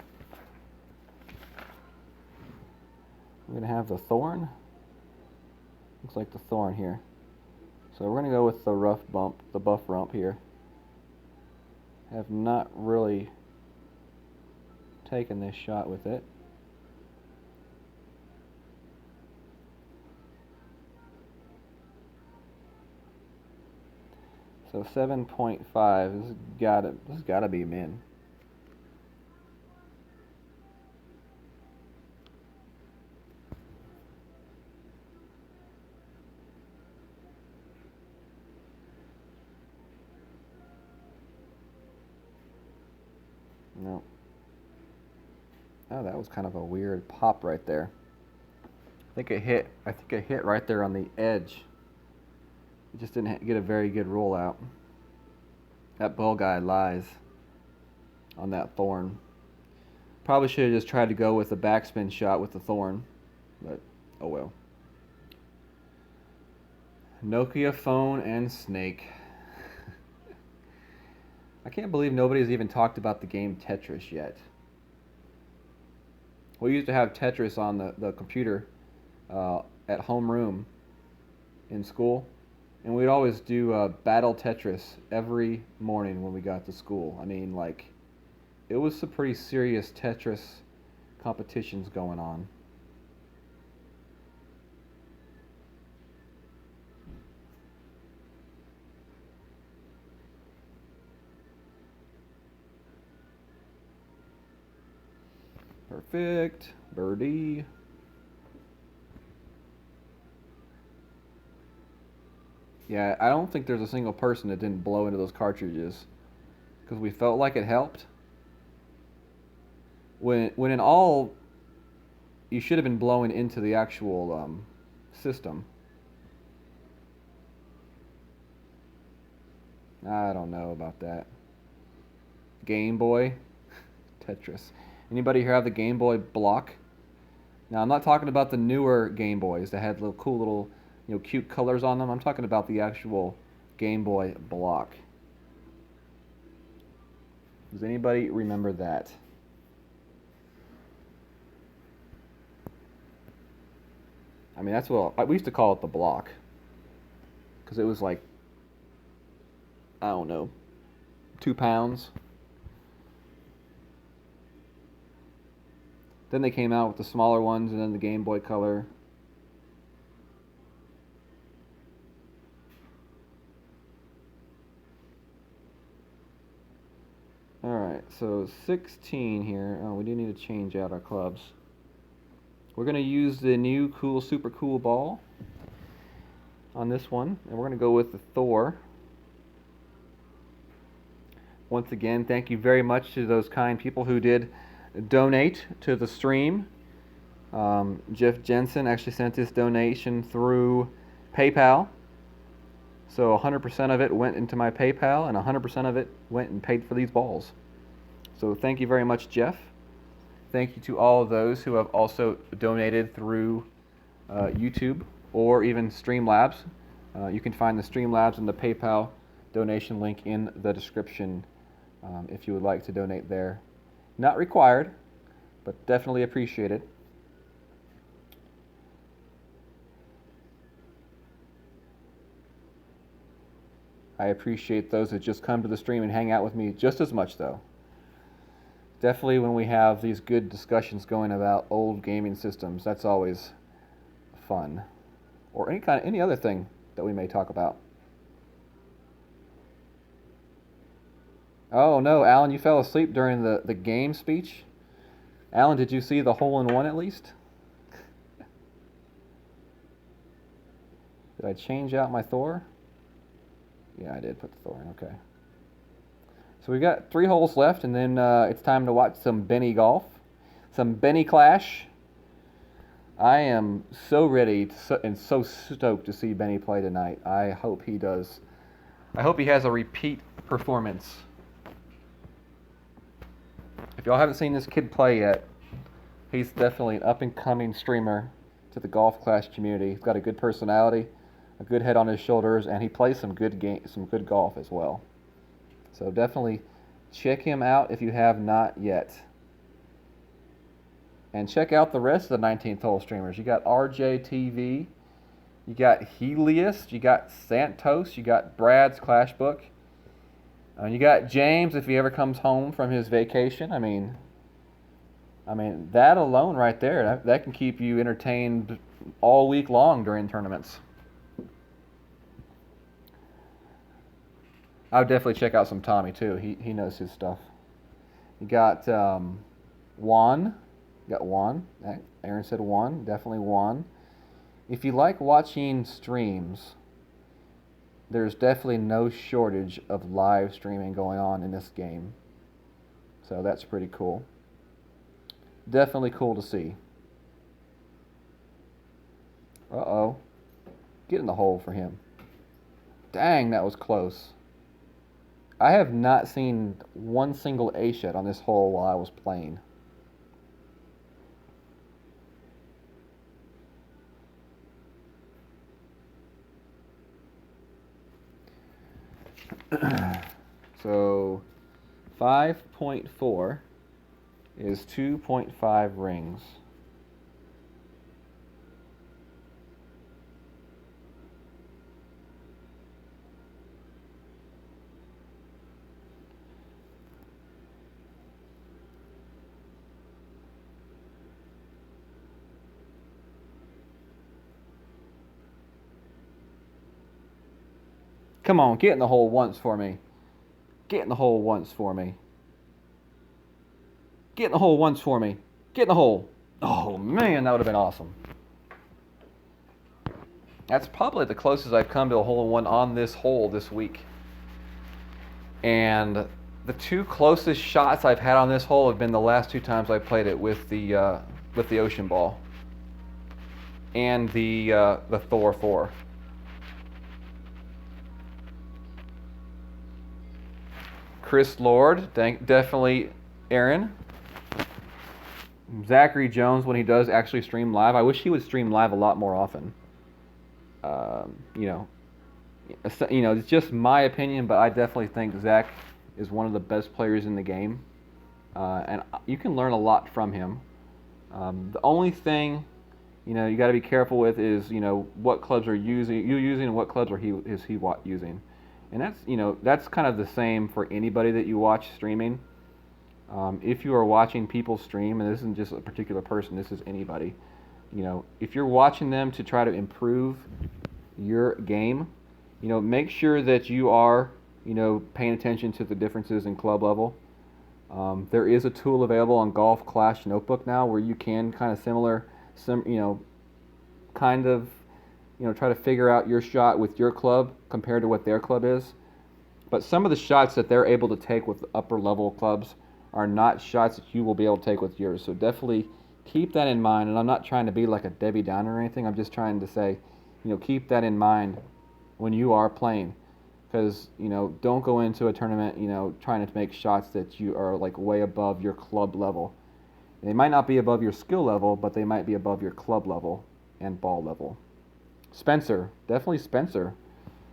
I'm going to have the Thorn. Looks like the thorn here. So we're going to go with the rough bump, the buff rump here. Have not really taken this shot with it. So 7.5. This has gotta be min. No. Oh, that was kind of a weird pop right there. I think it hit right there on the edge. It just didn't get a very good roll out. That ball guy lies on that thorn. Probably should have just tried to go with a backspin shot with the thorn, but oh well. Nokia phone and snake. I can't believe nobody's even talked about the game Tetris yet. We used to have Tetris on the computer at homeroom in school. And we'd always do battle Tetris every morning when we got to school. I mean, like, it was some pretty serious Tetris competitions going on. Perfect. Birdie. Yeah, I don't think there's a single person that didn't blow into those cartridges because we felt like it helped. When in all, you should have been blowing into the actual system. I don't know about that. Game Boy, Tetris. Anybody here have the Game Boy block? Now I'm not talking about the newer Game Boys that had little cool little, cute colors on them. I'm talking about the actual Game Boy block. Does anybody remember that? I mean, that's what we used to call it, the block, because it was like, I don't know, 2 pounds. Then they came out with the smaller ones, and then the Game Boy Color. Alright, so 16 here. Oh, we do need to change out our clubs. We're going to use the new super cool ball on this one, and we're going to go with the Thor. Once again, thank you very much to those kind people who did donate to the stream. Jeff Jensen actually sent this donation through PayPal. So 100% of it went into my PayPal, and 100% of it went and paid for these balls. So thank you very much, Jeff. Thank you to all of those who have also donated through YouTube or even Streamlabs. You can find the Streamlabs and the PayPal donation link in the description if you would like to donate there. Not required, but definitely appreciated. I appreciate those that just come to the stream and hang out with me just as much, though. Definitely when we have these good discussions going about old gaming systems, that's always fun. Or any other thing that we may talk about. Oh no, Alan, you fell asleep during the game speech? Alan, did you see the hole-in-one at least? Did I change out my Thor? Yeah, I did put the Thor in, okay. So we've got 3 holes left, and then it's time to watch some Benny golf. Some Benny Clash. I am so ready and so stoked to see Benny play tonight. I hope he does. I hope he has a repeat performance. If y'all haven't seen this kid play yet, he's definitely an up-and-coming streamer to the Golf Clash community. He's got a good personality, a good head on his shoulders, and he plays some good golf as well. So definitely check him out if you have not yet. And check out the rest of the 19th hole streamers. You got RJTV, You got Helios, you got Santos, you got Brad's Clash Book. You got James if he ever comes home from his vacation. I mean that alone right there, that can keep you entertained all week long during tournaments. I would definitely check out some Tommy too. He knows his stuff. You got Juan. You got Juan. Aaron said Juan. Definitely Juan. If you like watching streams, there's definitely no shortage of live streaming going on in this game. So that's pretty cool. Definitely cool to see. Uh-oh. Get in the hole for him. Dang, that was close. I have not seen one single ace yet on this hole while I was playing. So 5.4 is 2.5 rings. Come on, get in the hole once for me. Get in the hole once for me. Get in the hole once for me. Get in the hole. Oh, man, that would have been awesome. That's probably the closest I've come to a hole-in-one on this hole this week. And the two closest shots I've had on this hole have been the last two times I played it with the ocean ball and the Thor 4. Chris Lord, definitely Aaron. Zachary Jones when he does actually stream live. I wish he would stream live a lot more often. It's just my opinion, but I definitely think Zach is one of the best players in the game, and you can learn a lot from him. The only thing you got to be careful with is what clubs are you using and what clubs is he using. And that's kind of the same for anybody that you watch streaming. If you are watching people stream, and this isn't just a particular person, this is anybody, if you're watching them to try to improve your game, make sure that you are, paying attention to the differences in club level. There is a tool available on Golf Clash Notebook now where you can try to figure out your shot with your club compared to what their club is. But some of the shots that they're able to take with upper level clubs are not shots that you will be able to take with yours. So definitely keep that in mind. And I'm not trying to be like a Debbie Downer or anything. I'm just trying to say, keep that in mind when you are playing. Because, don't go into a tournament, trying to make shots that you are like way above your club level. They might not be above your skill level, but they might be above your club level and ball level. Spencer, definitely Spencer.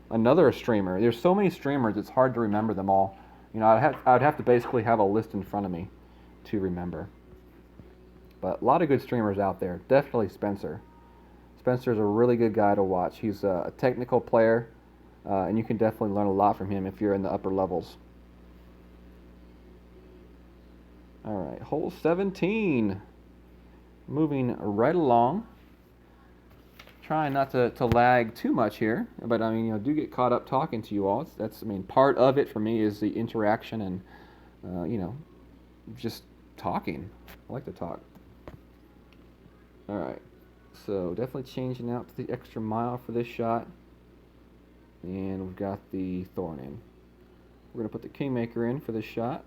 Another streamer. There's so many streamers, it's hard to remember them all. I'd have to basically have a list in front of me to remember. But a lot of good streamers out there. Definitely Spencer. Spencer's a really good guy to watch. He's a technical player, and you can definitely learn a lot from him if you're in the upper levels. All right, hole 17. Moving right along. Trying not to lag too much here, but do get caught up talking to you all. That's part of it for me is the interaction and just talking. I like to talk. All right, so definitely changing out to the extra mile for this shot, and we've got the thorn in. We're gonna put the kingmaker in for this shot,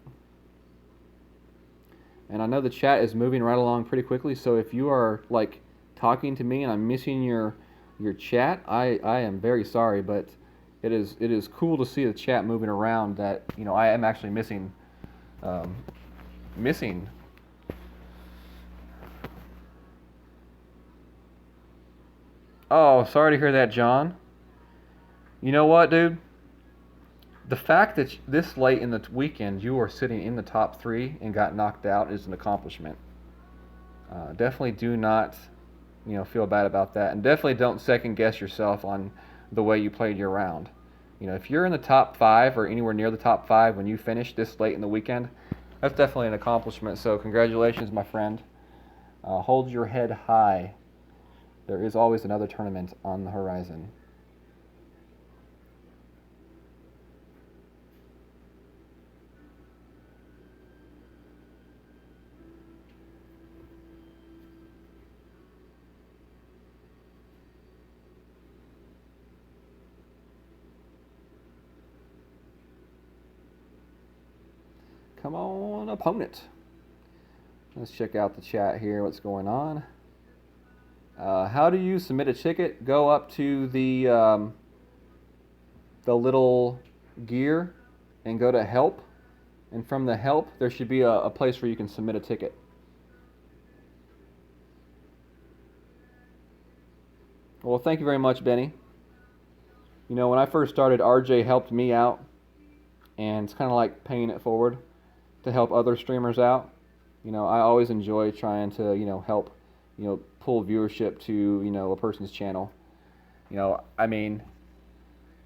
and I know the chat is moving right along pretty quickly. So if you are like talking to me and I'm missing your chat, I am very sorry, but it is cool to see the chat moving around that I am actually missing. Oh, sorry to hear that, John. You know what, dude? The fact that this late in the weekend you are sitting in the top 3 and got knocked out is an accomplishment. Definitely do not feel bad about that. And definitely don't second guess yourself on the way you played your round. If you're in the top 5 or anywhere near the top 5 when you finish this late in the weekend, that's definitely an accomplishment. So congratulations, my friend. Hold your head high. There is always another tournament on the horizon. Come on, opponent. Let's check out the chat here, what's going on. How do you submit a ticket? Go up to the little gear and go to help. And from the help, there should be a place where you can submit a ticket. Well, thank you very much, Benny. When I first started, RJ helped me out. And it's kind of like paying it forward to help other streamers out. I always enjoy trying to, help, pull viewership to, a person's channel. I mean,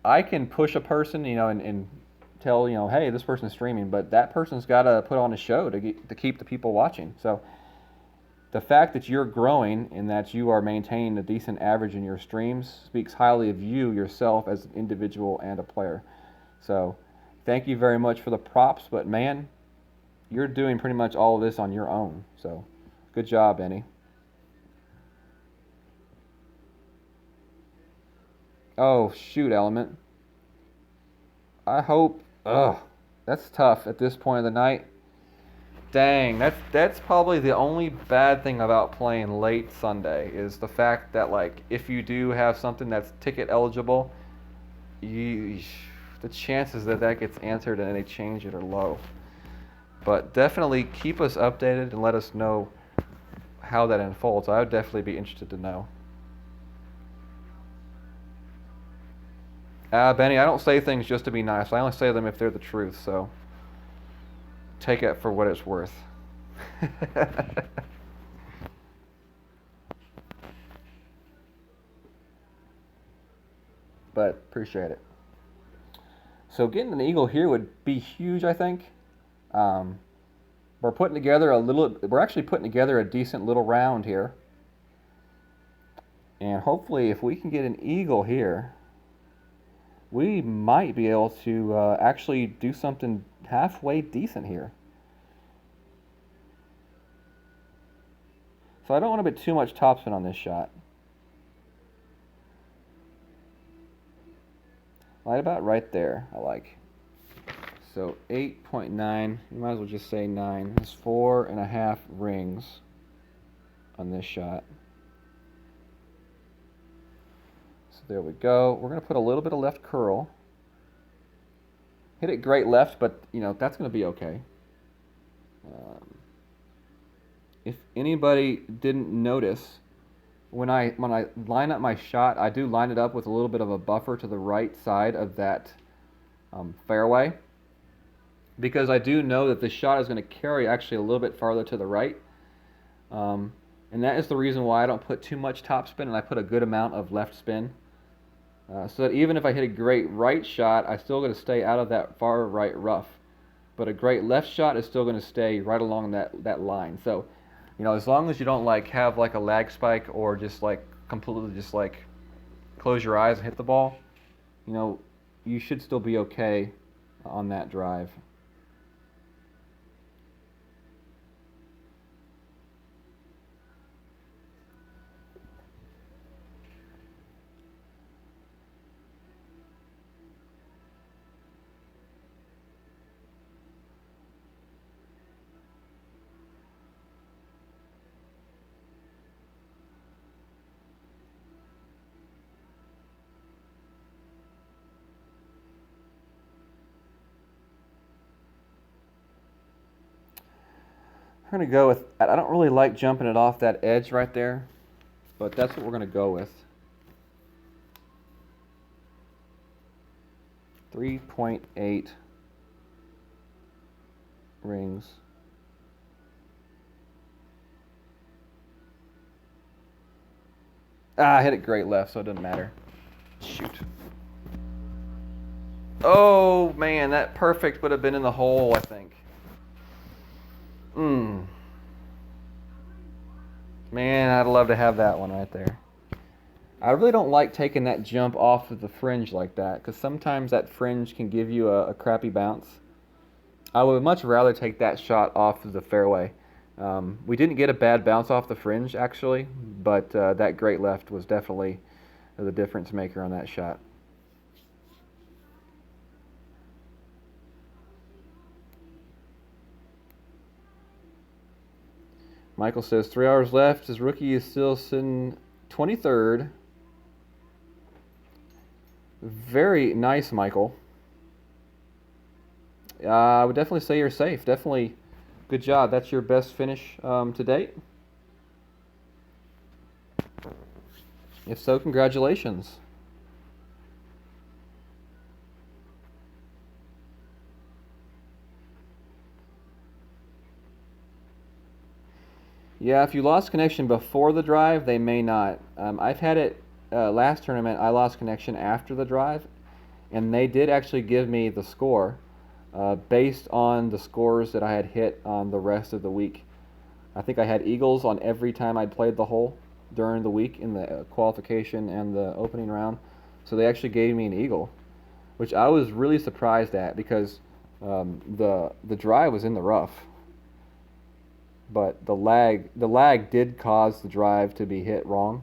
I can push a person, and tell, hey, this person's streaming, but that person's got to put on a show to keep the people watching. So the fact that you're growing and that you are maintaining a decent average in your streams speaks highly of you yourself as an individual and a player. So thank you very much for the props, but man, you're doing pretty much all of this on your own. So good job, Benny. Oh, shoot, Element. I hope... Ugh, that's tough at this point of the night. Dang, that's probably the only bad thing about playing late Sunday is the fact that, like, if you do have something that's ticket eligible, the chances that gets answered and they change it are low. But definitely keep us updated and let us know how that unfolds. I would definitely be interested to know. Benny, I don't say things just to be nice. I only say them if they're the truth, so take it for what it's worth. But appreciate it. So getting an eagle here would be huge, I think. We're actually putting together a decent little round here. And hopefully if we can get an eagle here, we might be able to actually do something halfway decent here. So I don't want to put too much topspin on this shot. Right about right there, I like. So 8.9, you might as well just say 9. That's 4.5 rings on this shot. So there we go. We're going to put a little bit of left curl. Hit it great left, but that's going to be okay. If anybody didn't notice, when I line up my shot, I do line it up with a little bit of a buffer to the right side of that fairway, because I do know that the shot is going to carry actually a little bit farther to the right. And that is the reason why I don't put too much topspin and I put a good amount of left spin. So that even if I hit a great right shot, I still going to stay out of that far right rough. But a great left shot is still going to stay right along that line. So, as long as you don't have a lag spike or just completely just close your eyes and hit the ball, you should still be okay on that drive. We're going to go with, I don't really like jumping it off that edge right there, but that's what we're going to go with. 3.8 rings. Ah, I hit it great left, so it doesn't matter. Shoot. Oh, man, that perfect would have been in the hole, I think. Man, I'd love to have that one right there. I really don't like taking that jump off of the fringe like that, because sometimes that fringe can give you a crappy bounce. I would much rather take that shot off of the fairway. We didn't get a bad bounce off the fringe, actually, but that great left was definitely the difference maker on that shot. Michael says 3 hours left. His rookie is still sitting 23rd. Very nice, Michael. I would definitely say you're safe. Definitely good job. That's your best finish to date. If so, congratulations. Yeah, if you lost connection before the drive, they may not. I've had it last tournament. I lost connection after the drive, and they did actually give me the score based on the scores that I had hit on the rest of the week. I think I had eagles on every time I'd played the hole during the week in the qualification and the opening round. So they actually gave me an eagle, which I was really surprised at because the drive was in the rough, but the lag did cause the drive to be hit wrong.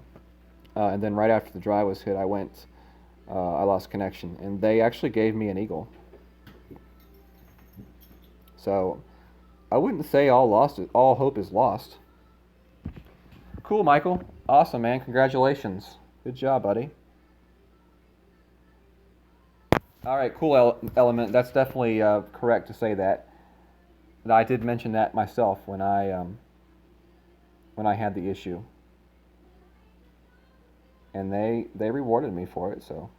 And then right after the drive was hit, I lost connection, and they actually gave me an eagle. So I wouldn't say all hope is lost. Cool, Michael. Awesome, man. Congratulations. Good job, buddy. All right, cool, Element. That's definitely correct to say that. I did mention that myself when I had the issue, and they rewarded me for it. So.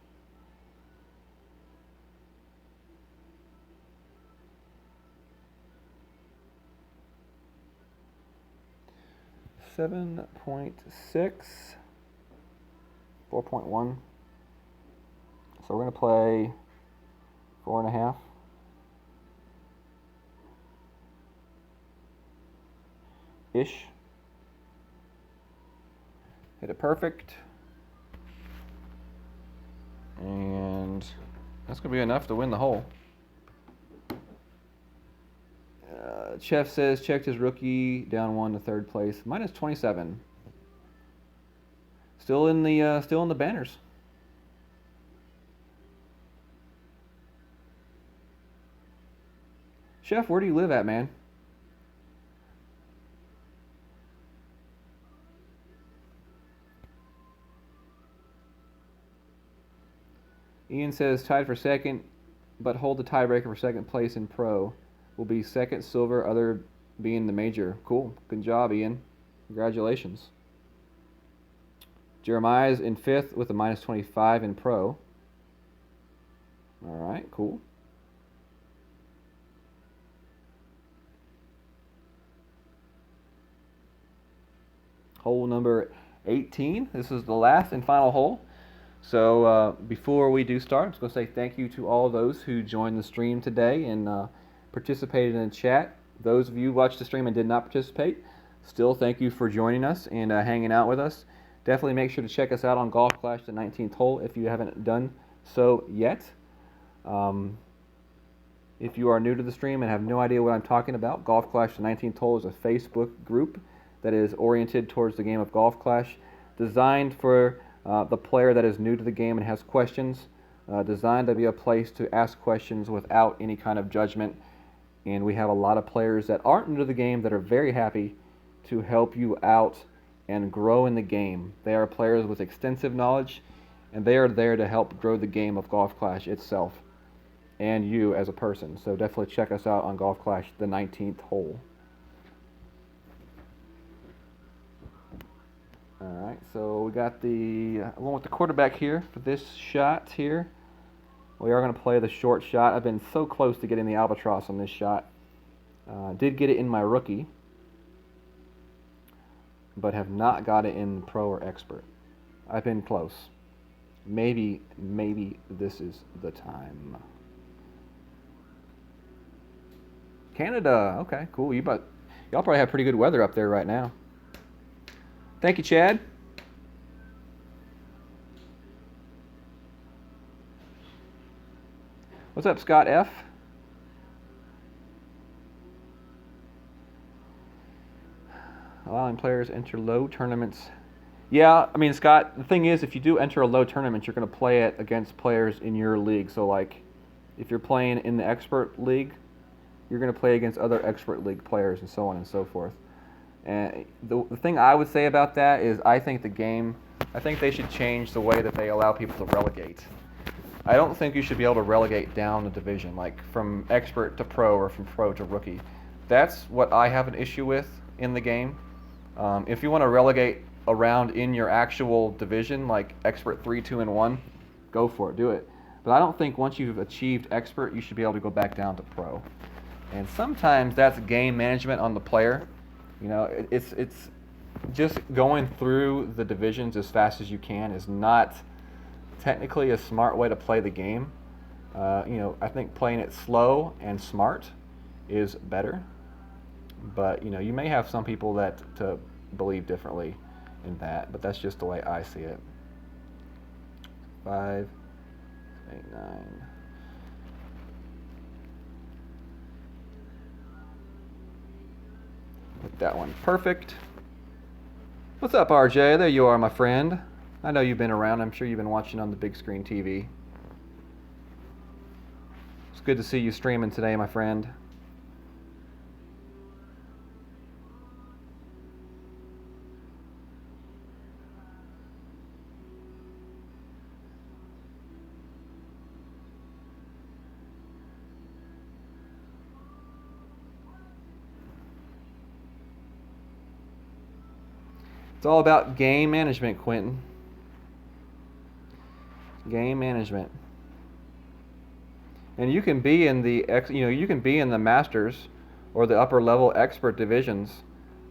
.6, 4.1. So we're gonna play 4.5. Ish. Hit it perfect. And that's gonna be enough to win the hole. Chef says checked his rookie down 1 to 3rd place, minus 27. Still in the banners. Chef, where do you live at, man? Ian says tied for second, but hold the tiebreaker for second place in pro. Will be second silver, other being the major. Cool. Good job, Ian. Congratulations. Jeremiah's in 5th with a minus 25 in pro. All right, cool. Hole number 18. This is the last and final hole. So before we do start, I'm just going to say thank you to all those who joined the stream today and participated in the chat. Those of you who watched the stream and did not participate, still thank you for joining us and hanging out with us. Definitely make sure to check us out on Golf Clash, the 19th hole, if you haven't done so yet. If you are new to the stream and have no idea what I'm talking about, Golf Clash, the 19th hole is a Facebook group that is oriented towards the game of Golf Clash, designed for the player that is new to the game and has questions, designed to be a place to ask questions without any kind of judgment. And we have a lot of players that aren't new to the game that are very happy to help you out and grow in the game. They are players with extensive knowledge, and they are there to help grow the game of Golf Clash itself and you as a person. So definitely check us out on Golf Clash, the 19th hole. All right, so we got along with the quarterback here for this shot here. We are going to play the short shot. I've been so close to getting the albatross on this shot. Did get it in my rookie, but have not got it in pro or expert. I've been close. Maybe this is the time. Canada. Okay, cool. Y'all probably have pretty good weather up there right now. Thank you, Chad. What's up, Scott F? Allowing players enter low tournaments. Yeah, I mean, Scott, the thing is, if you do enter a low tournament, you're going to play it against players in your league. So, like, if you're playing in the expert league, you're going to play against other expert league players and so on and so forth. And the thing I would say about that is I think they should change the way that they allow people to relegate. I don't think you should be able to relegate down the division, like from expert to pro or from pro to rookie. That's what I have an issue with in the game. If you want to relegate around in your actual division, like expert 3, 2, and 1, go for it, do it. But I don't think once you've achieved expert, you should be able to go back down to pro. And sometimes that's game management on the player. You know, it's just going through the divisions as fast as you can is not technically a smart way to play the game. I think playing it slow and smart is better. But, you may have some people that to believe differently in that, but that's just the way I see it. 5, 8, 9. Make that one perfect. What's up, RJ? There you are, my friend. I know you've been around. I'm sure you've been watching on the big screen TV. It's good to see you streaming today, my friend. It's all about game management, Quentin. Game management. And you can be in the Masters or the upper level expert divisions,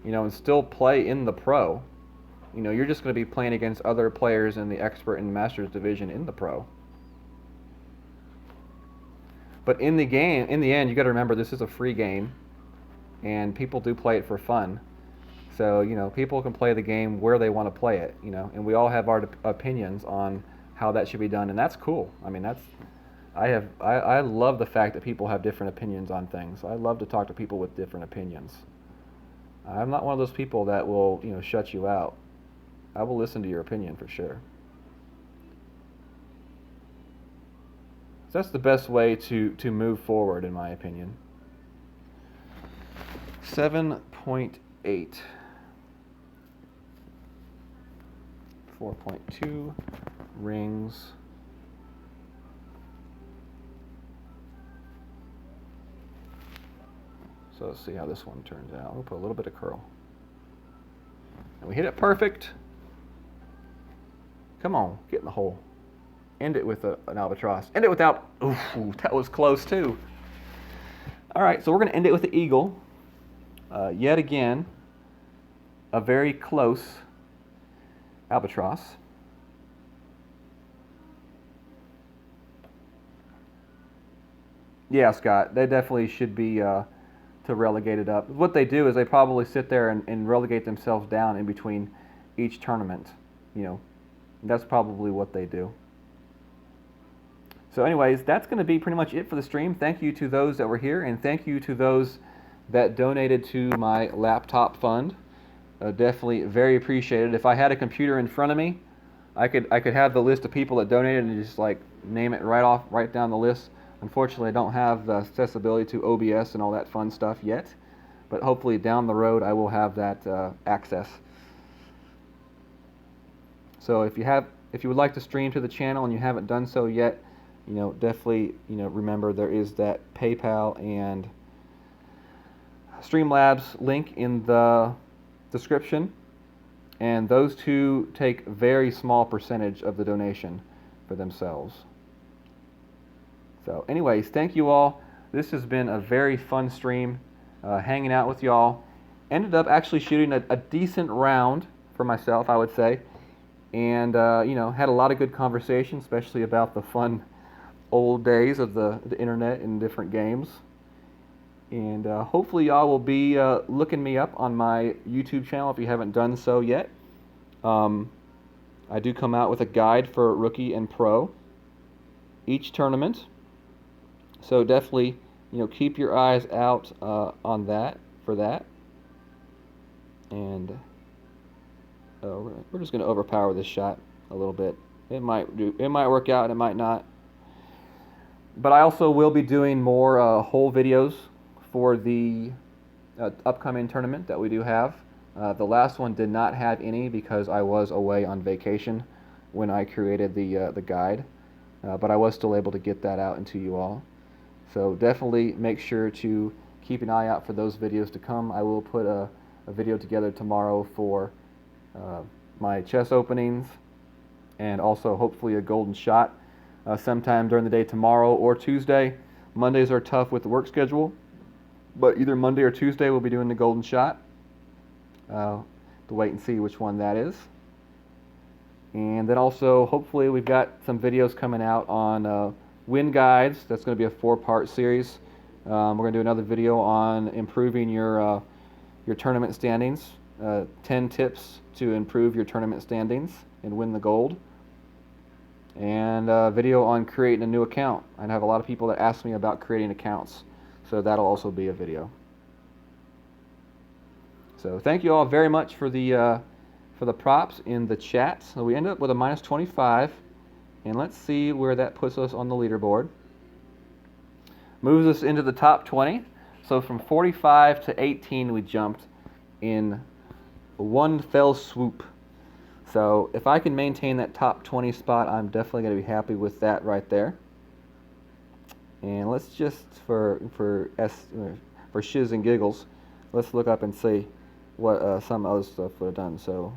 and still play in the pro. You're just going to be playing against other players in the expert and Masters division in the pro. But in the end, you got to remember this is a free game, and people do play it for fun. So, people can play the game where they want to play it, and we all have our opinions on how that should be done, and that's cool. I mean, I love the fact that people have different opinions on things. I love to talk to people with different opinions. I'm not one of those people that will, shut you out. I will listen to your opinion for sure. So that's the best way to move forward, in my opinion. 7.8. 4.2 rings. So let's see how this one turns out. We'll put a little bit of curl. And we hit it perfect. Come on, get in the hole. End it with an albatross. End it without, ooh, that was close too. All right, so we're gonna end it with the eagle. Yet again, a very close albatross. Yeah, Scott, they definitely should be to relegate it up. What they do is they probably sit there and relegate themselves down in between each tournament. That's probably what they do. So anyways, that's going to be pretty much it for the stream. Thank you to those that were here, and thank you to those that donated to my laptop fund. Definitely very appreciated. If I had a computer in front of me, I could have the list of people that donated and just like name it right down the list. Unfortunately, I don't have the accessibility to OBS and all that fun stuff yet, but hopefully down the road I will have that access. So if you would like to stream to the channel and you haven't done so yet, definitely remember there is that PayPal and Streamlabs link in the description, and those two take very small percentage of the donation for themselves. So anyways, thank you all. This has been a very fun stream, hanging out with y'all. Ended up actually shooting a decent round for myself, I would say. and you know, had a lot of good conversation, especially about the fun old days of the internet and different games. And hopefully y'all will be looking me up on my YouTube channel if you haven't done so yet. I do come out with a guide for Rookie and Pro each tournament. So definitely, you know, keep your eyes out on that for that. And we're just going to overpower this shot a little bit. It might work out and it might not. But I also will be doing more whole videos for the upcoming tournament that we do have. The last one did not have any because I was away on vacation when I created the guide. But I was still able to get that out into you all. So definitely make sure to keep an eye out for those videos to come. I will put a video together tomorrow for my chess openings and also hopefully a golden shot sometime during the day tomorrow or Tuesday. Mondays are tough with the work schedule, but either Monday or Tuesday we'll be doing the golden shot. To wait and see which one that is. And then also hopefully we've got some videos coming out on win guides. That's going to be a 4-part series. We're going to do another video on improving your tournament standings. 10 tips to improve your tournament standings and win the gold. And a video on creating a new account. I have a lot of people that ask me about creating accounts, so that'll also be a video. So thank you all very much for the props in the chat. So we end up with a minus 25, and let's see where that puts us on the leaderboard. Moves us into the top 20. So from 45 to 18 we jumped in one fell swoop. So if I can maintain that top 20 spot, I'm definitely going to be happy with that right there. And let's just for shiz and giggles, let's look up and see what some other stuff would have done. So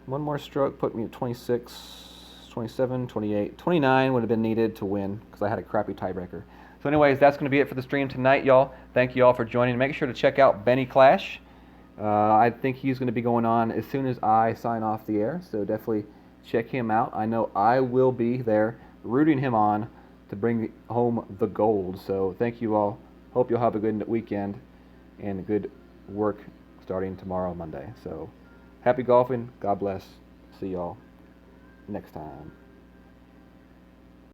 one more stroke put me at 26, 27, 28, 29 would have been needed to win because I had a crappy tiebreaker. So anyways, that's going to be it for the stream tonight, y'all. Thank you all for joining. Make sure to check out Benny Clash. I think he's going to be going on as soon as I sign off the air, so definitely check him out. I know I will be there rooting him on to bring home the gold. So thank you all. Hope you'll have a good weekend and good work starting tomorrow, Monday. So happy golfing. God bless. See y'all next time.